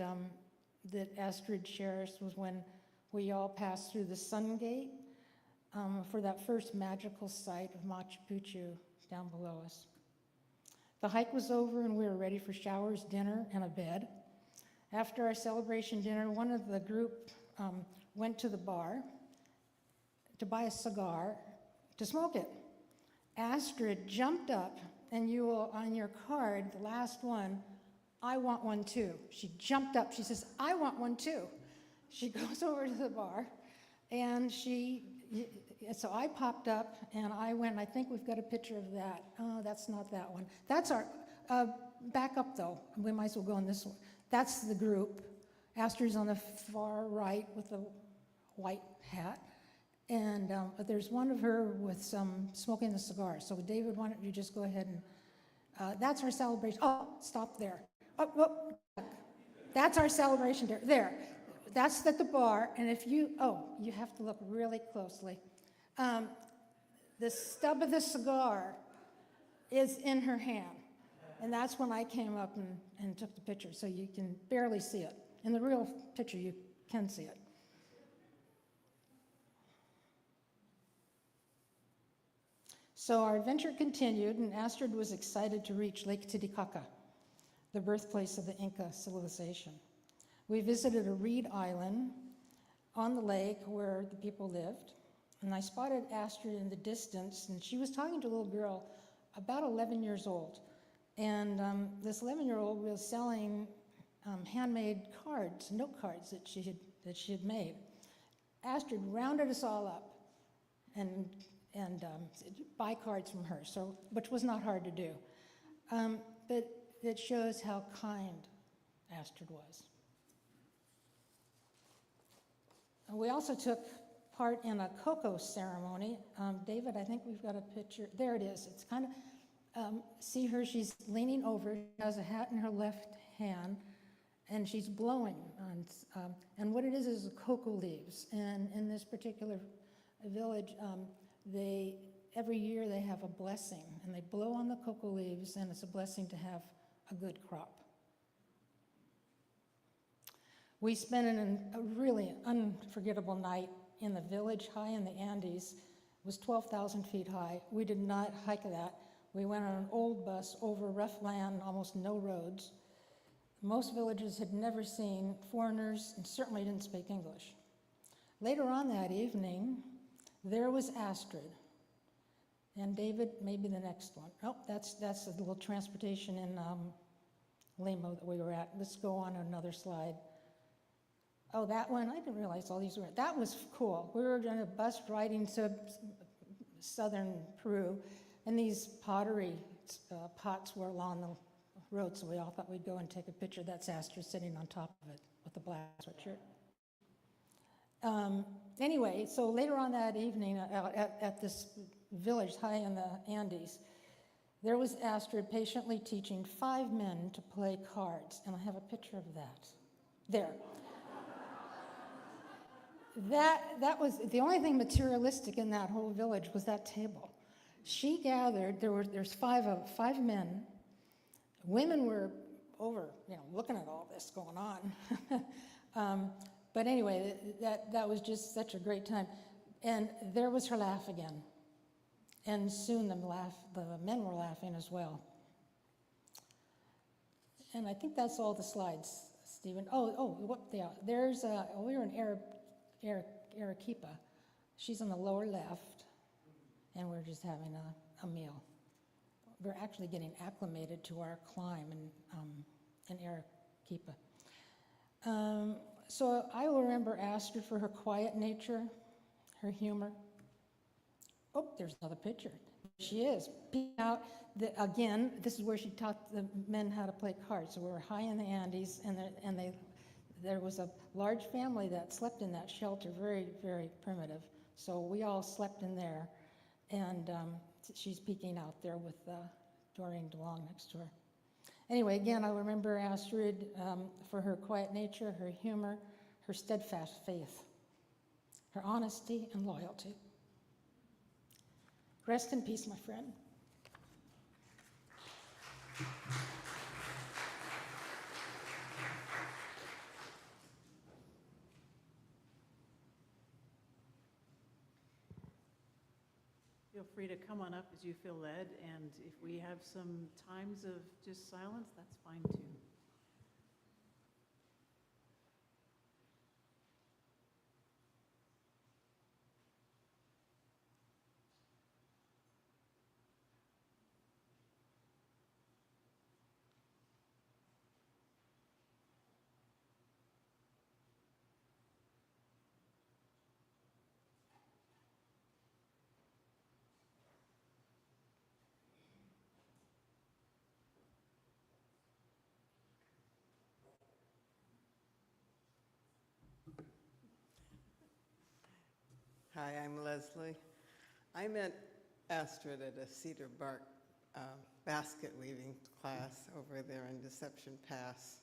Astrid cherished was when we all passed through the Sun Gate for that first magical sight of Machu Picchu down below us. The hike was over and we were ready for showers, dinner, and a bed. After our celebration dinner, one of the group went to the bar to buy a cigar to smoke it. Astrid jumped up, and you will, on your card, the last one, "I want one too." She jumped up, she says, "I want one too." She goes over to the bar, and so I popped up, and I went, I think we've got a picture of that. Oh, that's not that one. That's our, back up though, we might as well go on this one. That's the group. Astrid's on the far right with the white hat. And but there's one of her with some smoking the cigar. So David, why don't you just go ahead and, that's our celebration. Oh, stop there. Oh, that's our celebration there. That's at the bar, and if you have to look really closely. The stub of the cigar is in her hand, and that's when I came up and took the picture, so you can barely see it. In the real picture, you can see it. So our adventure continued, and Astrid was excited to reach Lake Titicaca, the birthplace of the Inca civilization. We visited a reed island on the lake where the people lived, and I spotted Astrid in the distance, and she was talking to a little girl about 11 years old. And this 11-year-old was selling handmade cards, note cards that she had made. Astrid rounded us all up and buy cards from her, which was not hard to do. But it shows how kind Astrid was. We also took part in a cocoa ceremony. David, I think we've got a picture. There it is. It's kind of, see her, she's leaning over, she has a hat in her left hand, and she's blowing on, and what it is cocoa leaves. And in this particular village, every year they have a blessing, and they blow on the cocoa leaves, and it's a blessing to have a good crop. We spent a really unforgettable night in the village high in the Andes. It was 12,000 feet high. We did not hike that. We went on an old bus over rough land, almost no roads. Most villages had never seen foreigners and certainly didn't speak English. Later on that evening, there was Astrid. And David, maybe the next one. Oh, that's a little transportation in Limo that we were at. Let's go on another slide. Oh, that one, I didn't realize all these were, that was cool. We were on a bus riding to southern Peru, and these pottery pots were along the road, so we all thought we'd go and take a picture. That's Astrid sitting on top of it with a black sweatshirt. Anyway, so later on that evening at this village high in the Andes, there was Astrid patiently teaching 5 men to play cards, and I have a picture of that. There. That was the only thing materialistic in that whole village was that table. She gathered, there's 5 men. Women were over, looking at all this going on. But anyway, that was just such a great time. And there was her laugh again. And soon the men were laughing as well. And I think that's all the slides, Stephen. There's, we were in Arequipa. She's on the lower left, and we're just having a meal. We're actually getting acclimated to our climb in Arequipa. So I will remember Astrid for her quiet nature, her humor. Oh, there's another picture. She is peeking out. Again, this is where she taught the men how to play cards. So we were high in the Andes, and there was a large family that slept in that shelter, very, very primitive. So we all slept in there, and she's peeking out there with Doreen DeLong next to her. Anyway, again, I remember Astrid for her quiet nature, her humor, her steadfast faith, her honesty and loyalty. Rest in peace, my friend. Feel free to come on up as you feel led, and if we have some times of just silence, that's fine too. Hi, I'm Leslie. I met Astrid at a cedar bark basket weaving class over there in Deception Pass.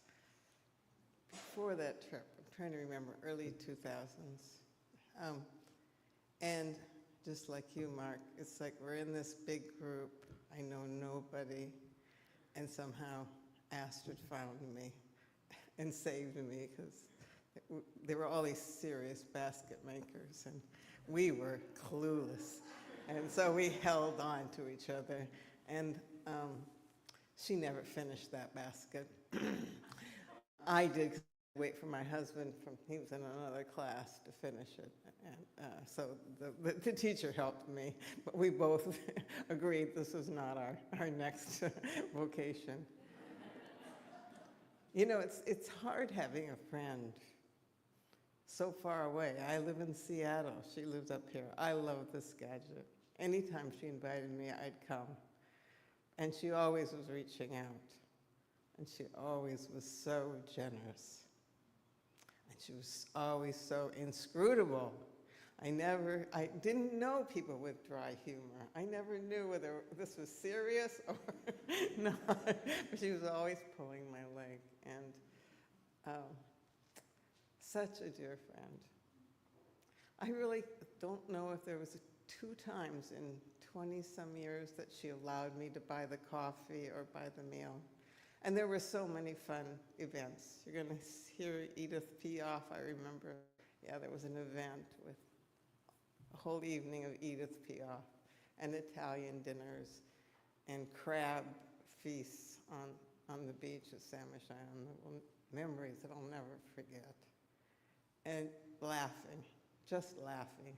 Before that trip, I'm trying to remember, early 2000s. And just like you, Mark, it's like we're in this big group. I know nobody. And somehow Astrid found me and saved me, because there were all these serious basket makers, and we were clueless. And so we held on to each other. And she never finished that basket. I did wait for my husband, he was in another class, to finish it. And so the teacher helped me, but we both agreed this was not our next vocation. You know, it's hard having a friend so far away. I live in Seattle. She lives up here. I love this gadget. Anytime she invited me, I'd come. And she always was reaching out. And she always was so generous. And she was always so inscrutable. I didn't know people with dry humor. I never knew whether this was serious or not. But she was always pulling my leg. And such a dear friend. I really don't know if there was 2 times in 20-some years that she allowed me to buy the coffee or buy the meal. And there were so many fun events. You're going to hear Edith Piaf, I remember. Yeah, there was an event with a whole evening of Edith Piaf and Italian dinners and crab feasts on the beach of Samish Island. Memories that I'll never forget. And laughing, just laughing.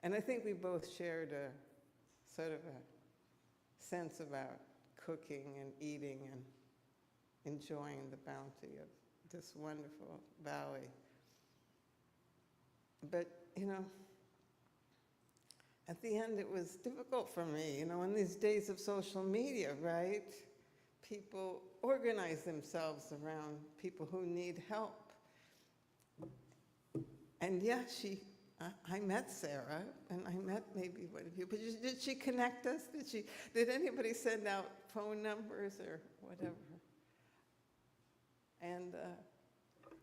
And I think we both shared a sort of a sense about cooking and eating and enjoying the bounty of this wonderful valley. But, at the end, it was difficult for me, in these days of social media, right? People organize themselves around people who need help. And yeah, I met Sarah, and I met maybe one of you, but did she connect us? Did anybody send out phone numbers or whatever? And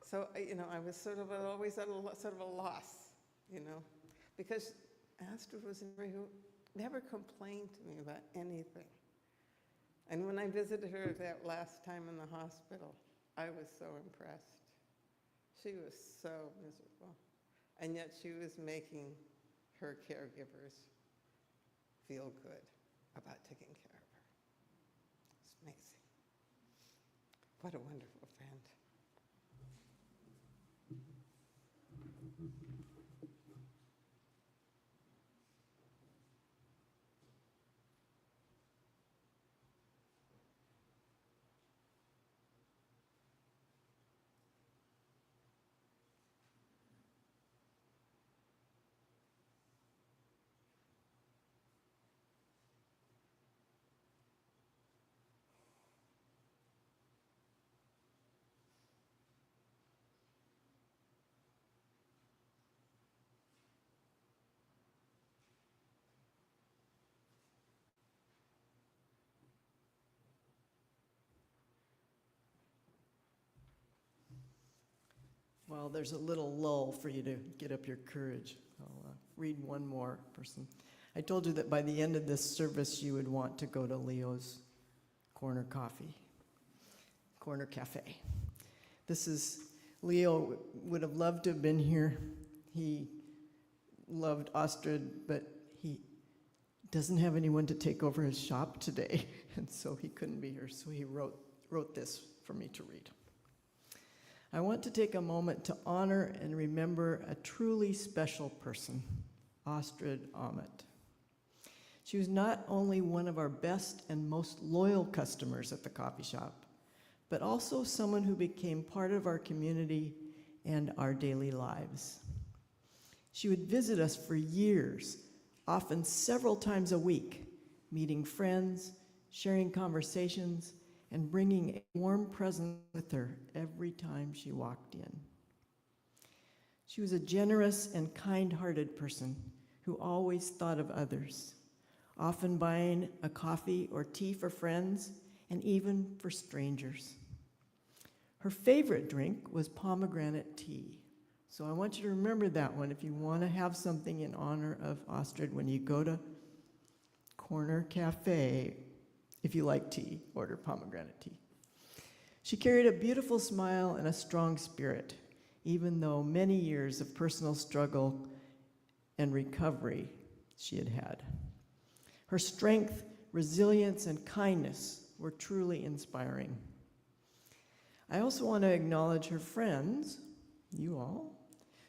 so, I was sort of always at sort of a loss, because Astrid was who never complained to me about anything. And when I visited her that last time in the hospital, I was so impressed. She was so miserable. And yet she was making her caregivers feel good about taking care of her. It's amazing. What a wonderful friend. Well, there's a little lull for you to get up your courage. I'll read one more person. I told you that by the end of this service, you would want to go to Leo's Corner Cafe. This is, Leo would have loved to have been here. He loved Astrid, but he doesn't have anyone to take over his shop today, and so he couldn't be here, so he wrote this for me to read. I want to take a moment to honor and remember a truly special person, Astrid Ahmet. She was not only one of our best and most loyal customers at the coffee shop, but also someone who became part of our community and our daily lives. She would visit us for years, often several times a week, meeting friends, sharing conversations, and bringing a warm present with her every time she walked in. She was a generous and kind-hearted person who always thought of others, often buying a coffee or tea for friends and even for strangers. Her favorite drink was pomegranate tea. So I want you to remember that one if you want to have something in honor of Astrid when you go to Corner Cafe. If you like tea, order pomegranate tea. She carried a beautiful smile and a strong spirit, even though many years of personal struggle and recovery she had had. Her strength, resilience, and kindness were truly inspiring. I also want to acknowledge her friends, you all,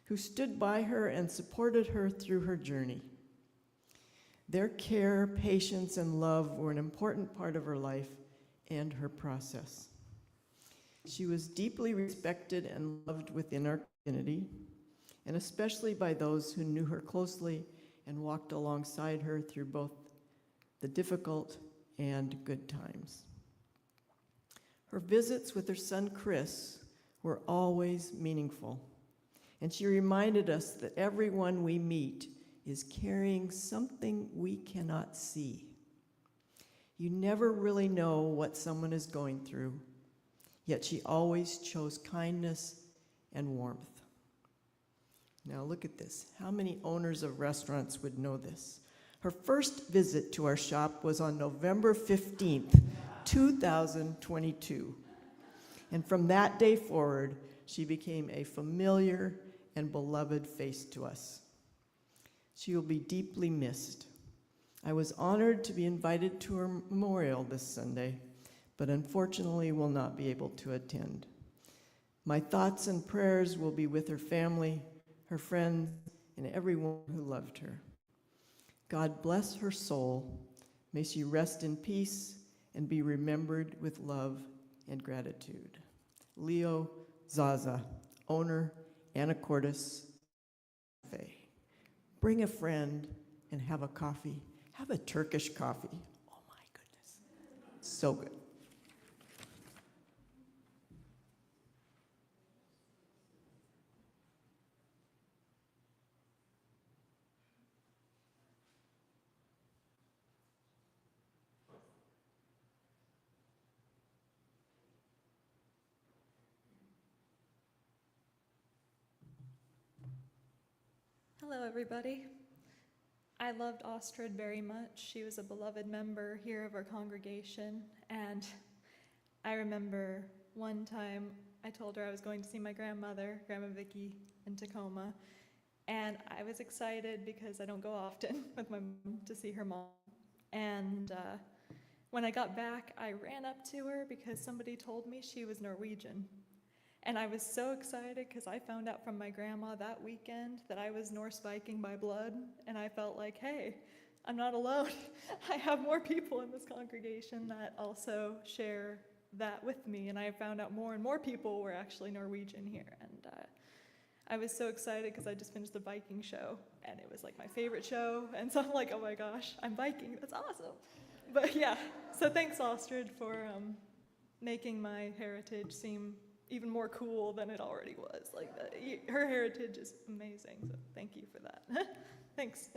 who stood by her and supported her through her journey. Their care, patience, and love were an important part of her life and her process. She was deeply respected and loved within our community, and especially by those who knew her closely and walked alongside her through both the difficult and good times. Her visits with her son Chris were always meaningful, and she reminded us that everyone we meet is carrying something we cannot see. You never really know what someone is going through, yet she always chose kindness and warmth. Now look at this. How many owners of restaurants would know this? Her first visit to our shop was on November 15th, 2022. And from that day forward, she became a familiar and beloved face to us. She will be deeply missed. I was honored to be invited to her memorial this Sunday, but unfortunately will not be able to attend. My thoughts and prayers will be with her family, her friends, and everyone who loved her. God bless her soul. May she rest in peace and be remembered with love and gratitude. Leo Zaza, owner, Anacortes Cafe. Bring a friend and have a coffee. Have a Turkish coffee. Oh my goodness. So good. Hello, everybody. I loved Astrid very much. She was a beloved member here of our congregation, and I remember one time I told her I was going to see my grandmother, Grandma Vicky, in Tacoma, and I was excited because I don't go often with my mom to see her mom. And when I got back, I ran up to her because somebody told me she was Norwegian. And I was so excited because I found out from my grandma that weekend that I was Norse Viking by blood, and I felt like, hey, I'm not alone. I have more people in this congregation that also share that with me, and I found out more and more people were actually Norwegian here. And I was so excited because I just finished the Viking show, and it was like my favorite show, and so I'm like, oh my gosh, I'm Viking, that's awesome. But yeah, so thanks, Astrid, for making my heritage seem even more cool than it already was. Like, her heritage is amazing, so thank you for that. Thanks.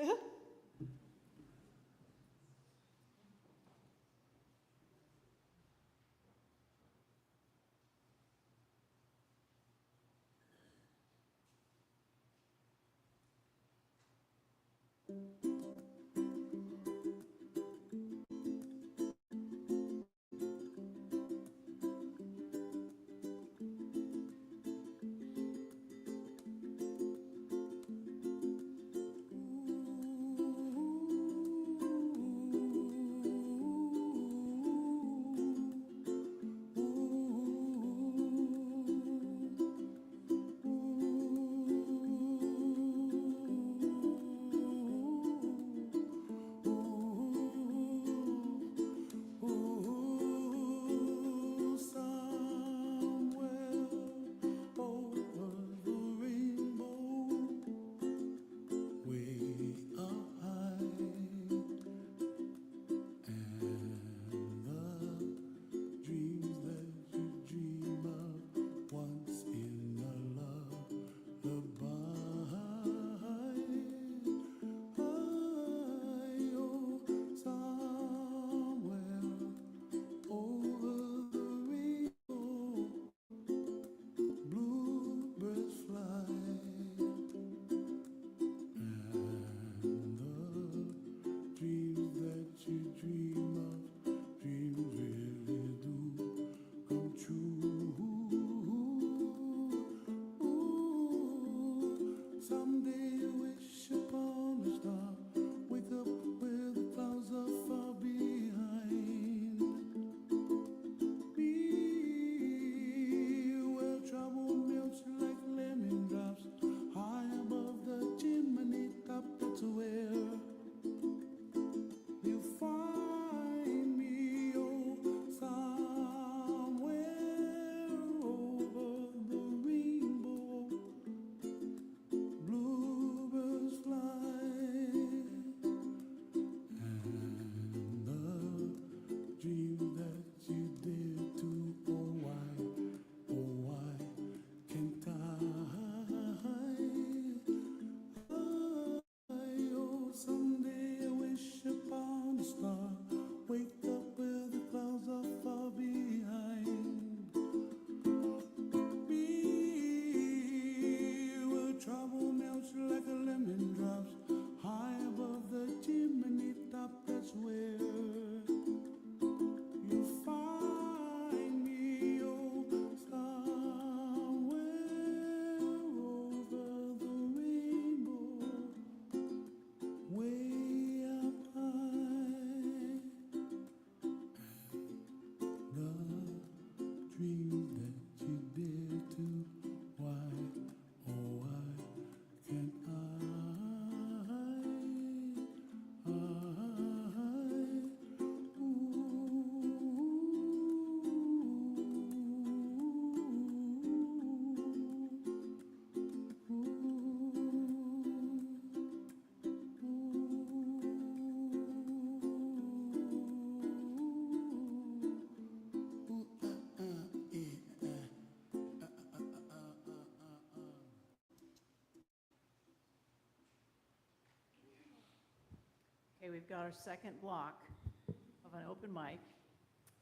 Okay, we've got our second block of an open mic,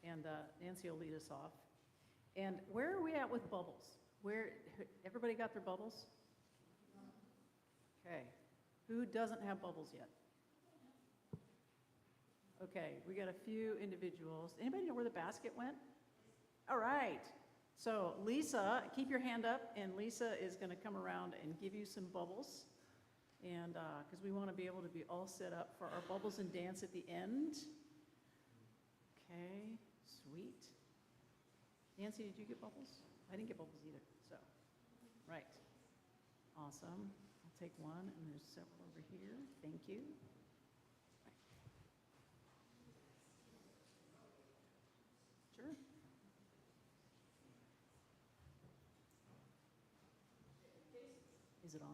and Nancy will lead us off. And where are we at with bubbles? Everybody got their bubbles? Okay, who doesn't have bubbles yet? Okay, we got a few individuals. Anybody know where the basket went? All right, so Lisa, keep your hand up, and Lisa is gonna come around and give you some bubbles. And, because we want to be able to be all set up for our bubbles and dance at the end. Okay, sweet. Nancy, did you get bubbles? I didn't get bubbles either, so, right. Awesome. I'll take one, and there's several over here. Thank you. Sure. Is it on?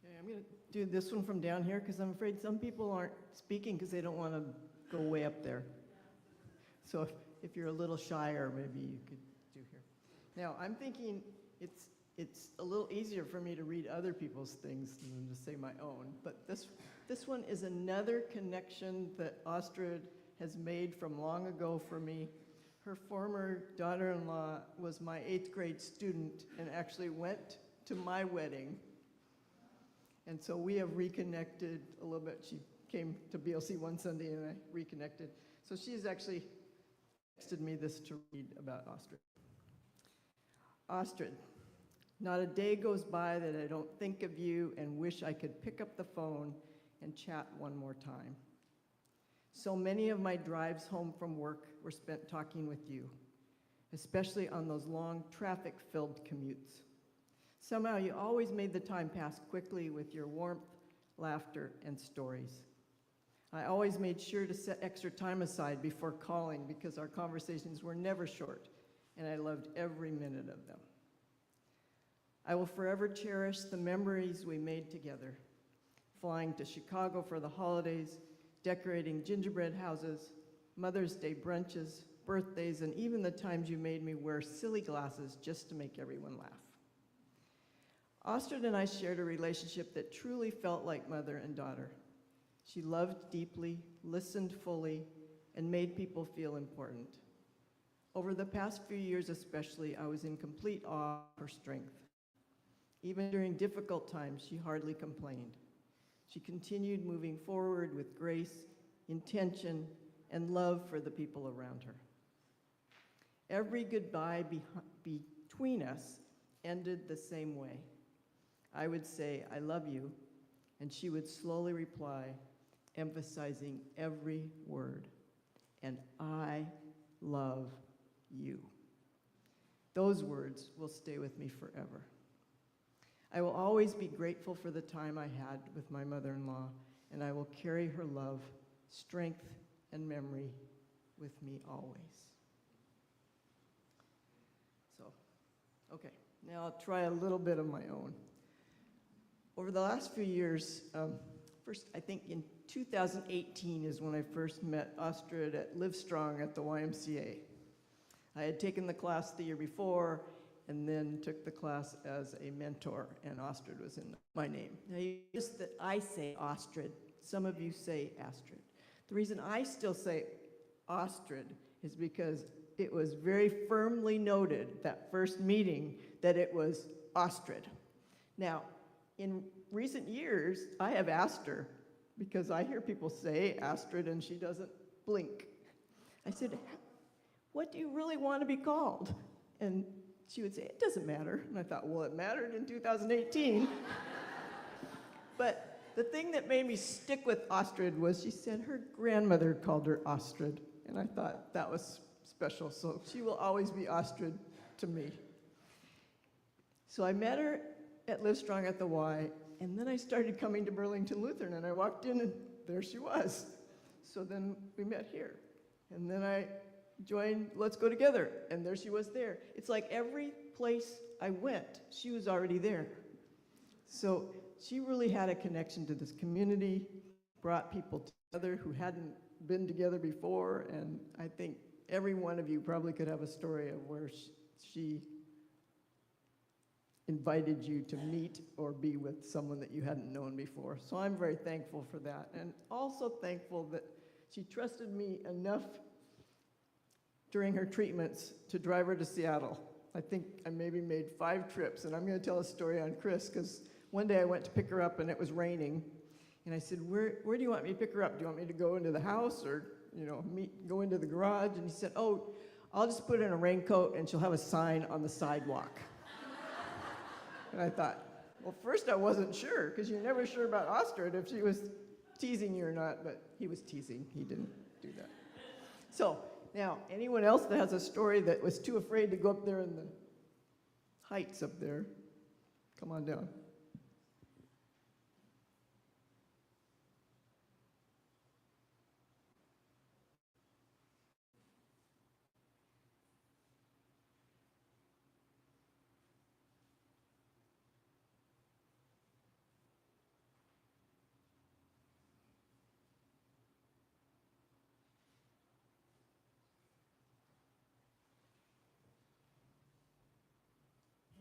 Okay, I'm going to do this one from down here because I'm afraid some people aren't speaking because they don't want to go way up there. So if you're a little shyer, maybe you could do here. Now, I'm thinking it's a little easier for me to read other people's things than to say my own, but this one is another connection that Astrid has made from long ago for me. Her former daughter-in-law was my 8th grade student and actually went to my wedding. And so we have reconnected a little bit. She came to BLC one Sunday and I reconnected. So she's actually texted me this to read about Astrid. Astrid, not a day goes by that I don't think of you and wish I could pick up the phone and chat one more time. So many of my drives home from work were spent talking with you, especially on those long traffic-filled commutes. Somehow you always made the time pass quickly with your warmth, laughter, and stories. I always made sure to set extra time aside before calling because our conversations were never short, and I loved every minute of them. I will forever cherish the memories we made together, flying to Chicago for the holidays, decorating gingerbread houses, Mother's Day brunches, birthdays, and even the times you made me wear silly glasses just to make everyone laugh. Astrid and I shared a relationship that truly felt like mother and daughter. She loved deeply, listened fully, and made people feel important. Over the past few years especially, I was in complete awe of her strength. Even during difficult times, she hardly complained. She continued moving forward with grace, intention, and love for the people around her. Every goodbye between us ended the same way. I would say, "I love you," and she would slowly reply, emphasizing every word, "and I love you." Those words will stay with me forever. I will always be grateful for the time I had with my mother-in-law, and I will carry her love, strength, and memory with me always. So, okay, now I'll try a little bit of my own. Over the last few years, first, I think in 2018 is when I first met Astrid at Livestrong at the YMCA. I had taken the class the year before and then took the class as a mentor, and Astrid was in my name. Now, you notice that I say Astrid. Some of you say Astrid. The reason I still say Astrid is because it was very firmly noted that first meeting that it was Astrid. Now, in recent years, I have asked her, because I hear people say Astrid and she doesn't blink. I said, "What do you really want to be called?" And she would say, "It doesn't matter." And I thought, well, it mattered in 2018. But the thing that made me stick with Astrid was she said her grandmother called her Astrid. And I thought that was special. So she will always be Astrid to me. So I met her at Livestrong at the Y, and then I started coming to Burlington Lutheran, and I walked in, and there she was. So then we met here. And then I let's go together. And there she was there. It's like every place I went, she was already there. So she really had a connection to this community, brought people together who hadn't been together before, and I think every one of you probably could have a story of where she invited you to meet or be with someone that you hadn't known before. So I'm very thankful for that, and also thankful that she trusted me enough during her treatments to drive her to Seattle. I think I maybe made 5 trips, and I'm going to tell a story on Chris, because one day I went to pick her up and it was raining, and I said, where do you want me to pick her up? Do you want me to go into the house or, go into the garage? And he said, oh, I'll just put her in a raincoat and she'll have a sign on the sidewalk. And I thought, well, first I wasn't sure, because you're never sure about Astrid if she was teasing you or not, but he was teasing. He didn't do that. So now, anyone else that has a story that was too afraid to go up there in the heights up there, come on down.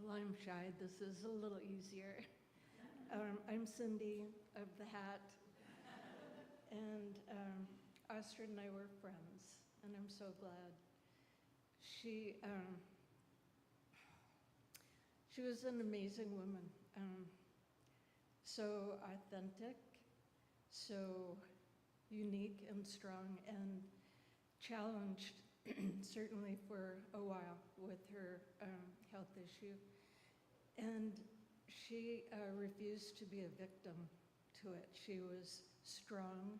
Well, I'm shy. This is a little easier. I'm Cindy of the Hat, and Astrid and I were friends, and I'm so glad. She was an amazing woman, so authentic, so unique and strong, and challenged certainly for a while with her health issue. And she refused to be a victim to it. She was strong,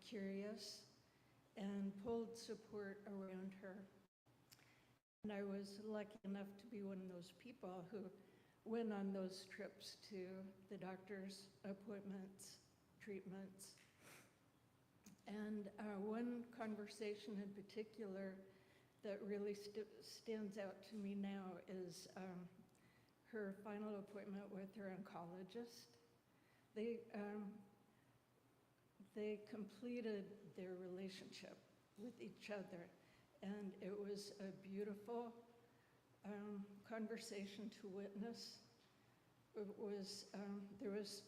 curious, and pulled support around her. And I was lucky enough to be one of those people who went on those trips to the doctor's appointments, treatments. And one conversation in particular that really stands out to me now is her final appointment with her oncologist. They completed their relationship with each other, and it was a beautiful conversation to witness. It was there was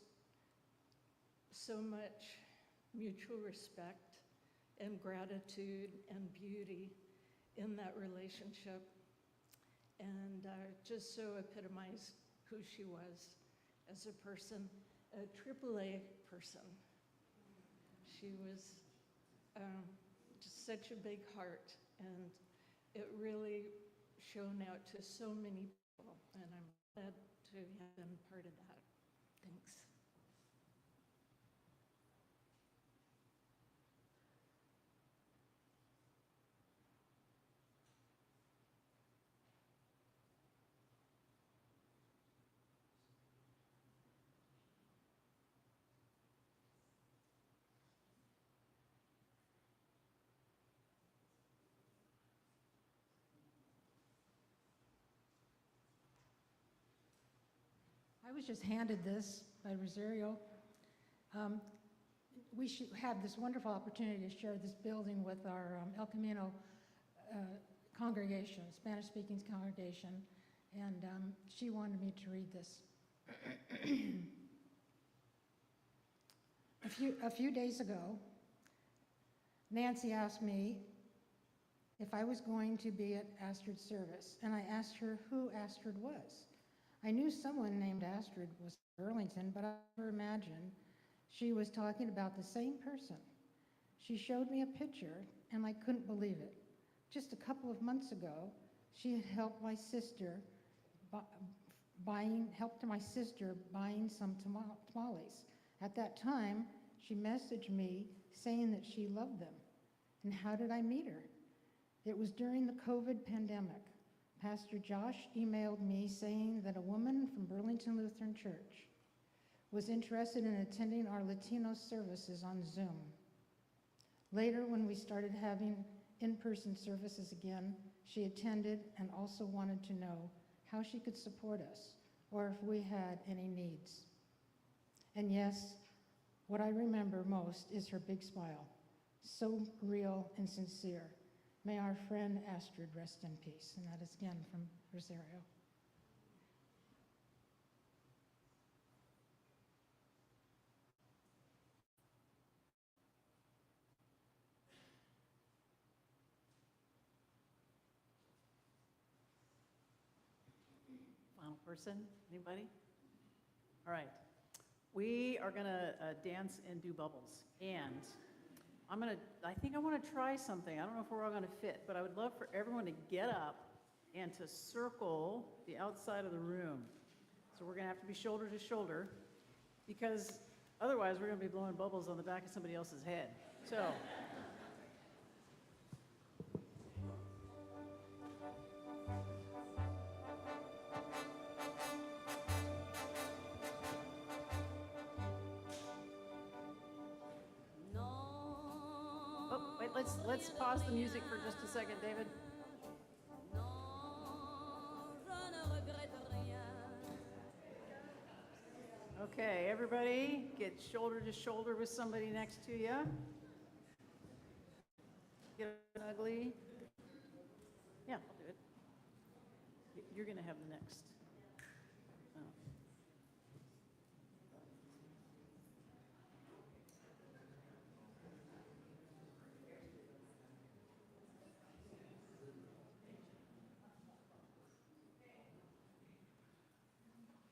so much mutual respect and gratitude and beauty in that relationship, and just so epitomized who she was as a person, a AAA person. She was just such a big heart, and it really shone out to so many people, and I'm glad to have been part of that. Thanks. I was just handed this by Rosario. We should have this wonderful opportunity to share this building with our El Camino congregation, Spanish-speaking congregation, and she wanted me to read this. A few days ago, Nancy asked me if I was going to be at Astrid's service, and I asked her who Astrid was. I knew someone named Astrid was in Burlington, but I never imagined she was talking about the same person. She showed me a picture, and I couldn't believe it. Just a couple of months ago, she had helped my sister buying some tamales. At that time, she messaged me saying that she loved them. And how did I meet her? It was during the COVID pandemic. Pastor Josh emailed me saying that a woman from Burlington Lutheran Church was interested in attending our Latino services on Zoom. Later, when we started having in-person services again, she attended and also wanted to know how she could support us or if we had any needs. And yes, what I remember most is her big smile, so real and sincere. May our friend Astrid rest in peace. And that is again from Rosario. Final person, anybody? All right. We are gonna dance and do bubbles. And I think I wanna try something. I don't know if we're all gonna fit, but I would love for everyone to get up and to circle the outside of the room. So we're gonna have to be shoulder to shoulder, because otherwise we're gonna be blowing bubbles on the back of somebody else's head. So. Oh, wait, let's pause the music for just a second, David. Okay, everybody, get shoulder to shoulder with somebody next to you. Get ugly. Yeah, I'll do it. You're gonna have the next. Oh.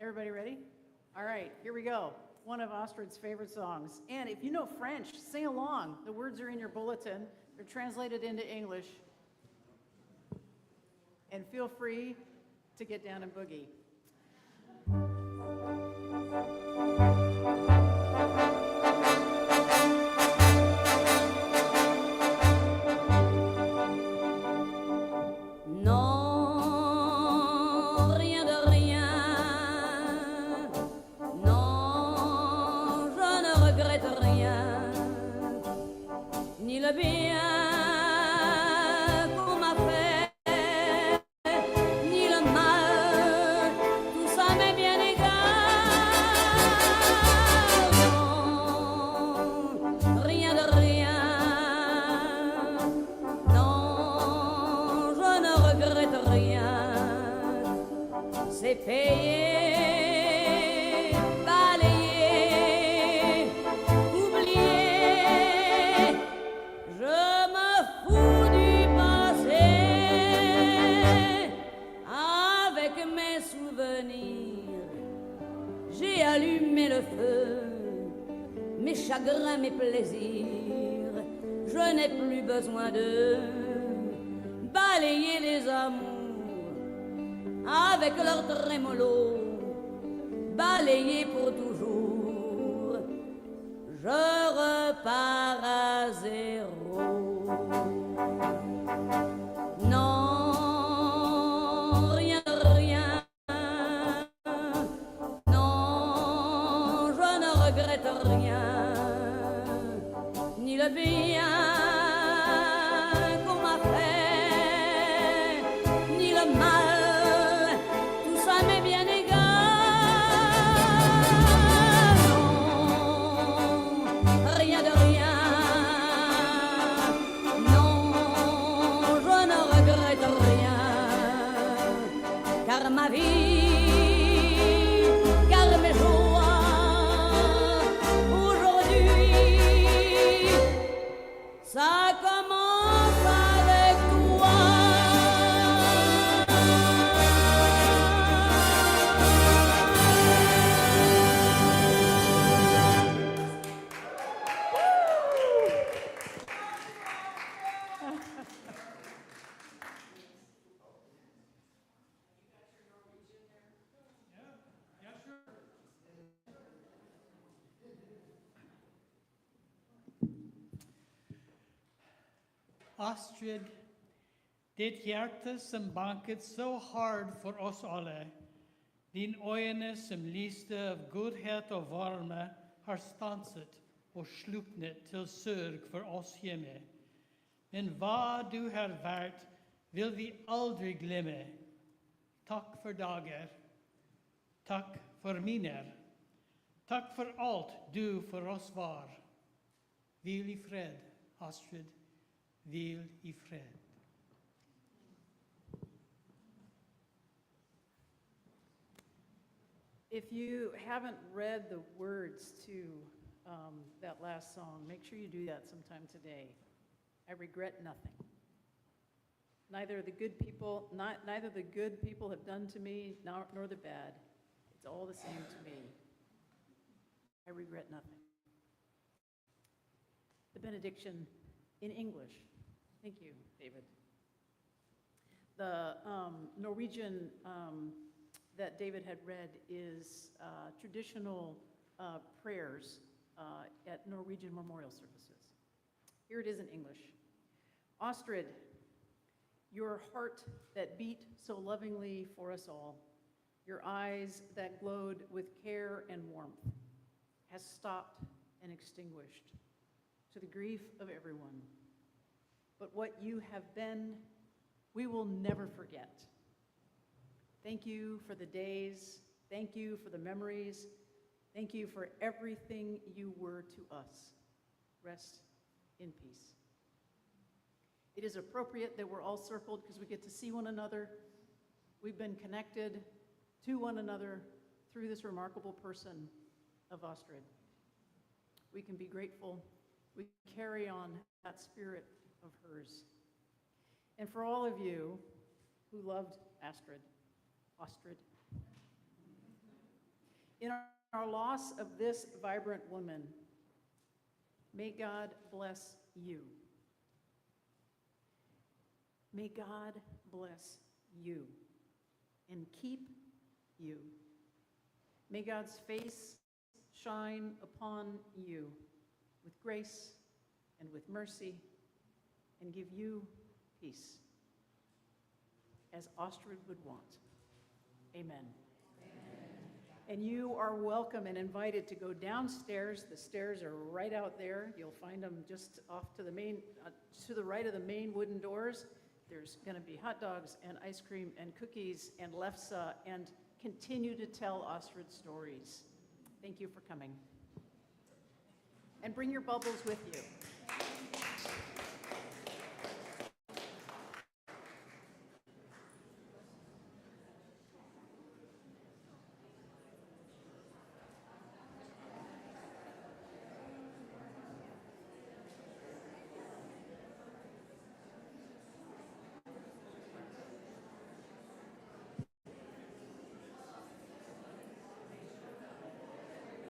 Everybody ready? All right, here we go. One of Astrid's favorite songs. And if you know French, sing along. The words are in your bulletin. They're translated into English. And feel free to get down and boogie. Mes plaisirs, je n'ai plus besoin de balayer les amours avec leur trémolo, balayer pour toujours, je repars à zéro. Non, rien de rien, non, je ne regrette rien. Ni le bien qu'on m'a fait, ni le mal, tout ça m'est bien égal. Non, rien de rien, non, je ne regrette rien, car ma vie, car mes joies, ça commence avec toi. Astrid, dit hjerte som banket så hard for oss alle, din øyne som lyste av godhet og varme, har stanset og sluknet til sørg for oss hjemme. En hva du har vært, vil vi aldri glemme. Takk for dager. Takk for minner. Takk for alt du for oss var. Hvil i fred, Astrid. Hvil i fred. If you haven't read the words to that last song, make sure you do that sometime today. I regret nothing. Neither the good people have done to me, nor the bad. It's all the same to me. I regret nothing. The benediction in English. Thank you, David. The Norwegian that David had read is traditional prayers at Norwegian memorial services. Here it is in English. Astrid, your heart that beat so lovingly for us all, your eyes that glowed with care and warmth, has stopped and extinguished to the grief of everyone. But what you have been, we will never forget. Thank you for the days. Thank you for the memories. Thank you for everything you were to us. Rest in peace. It is appropriate that we're all circled because we get to see one another. We've been connected to one another through this remarkable person of Astrid. We can be grateful. We carry on that spirit of hers. And for all of you who loved Astrid, in our loss of this vibrant woman, may God bless you. May God bless you and keep you. May God's face shine upon you with grace and with mercy and give you peace, as Astrid would want. Amen. And you are welcome and invited to go downstairs. The stairs are right out there. You'll find them just off to the main, to the right of the main wooden doors. There's going to be hot dogs and ice cream and cookies and lefse, and continue to tell Astrid stories. Thank you for coming. And bring your bubbles with you.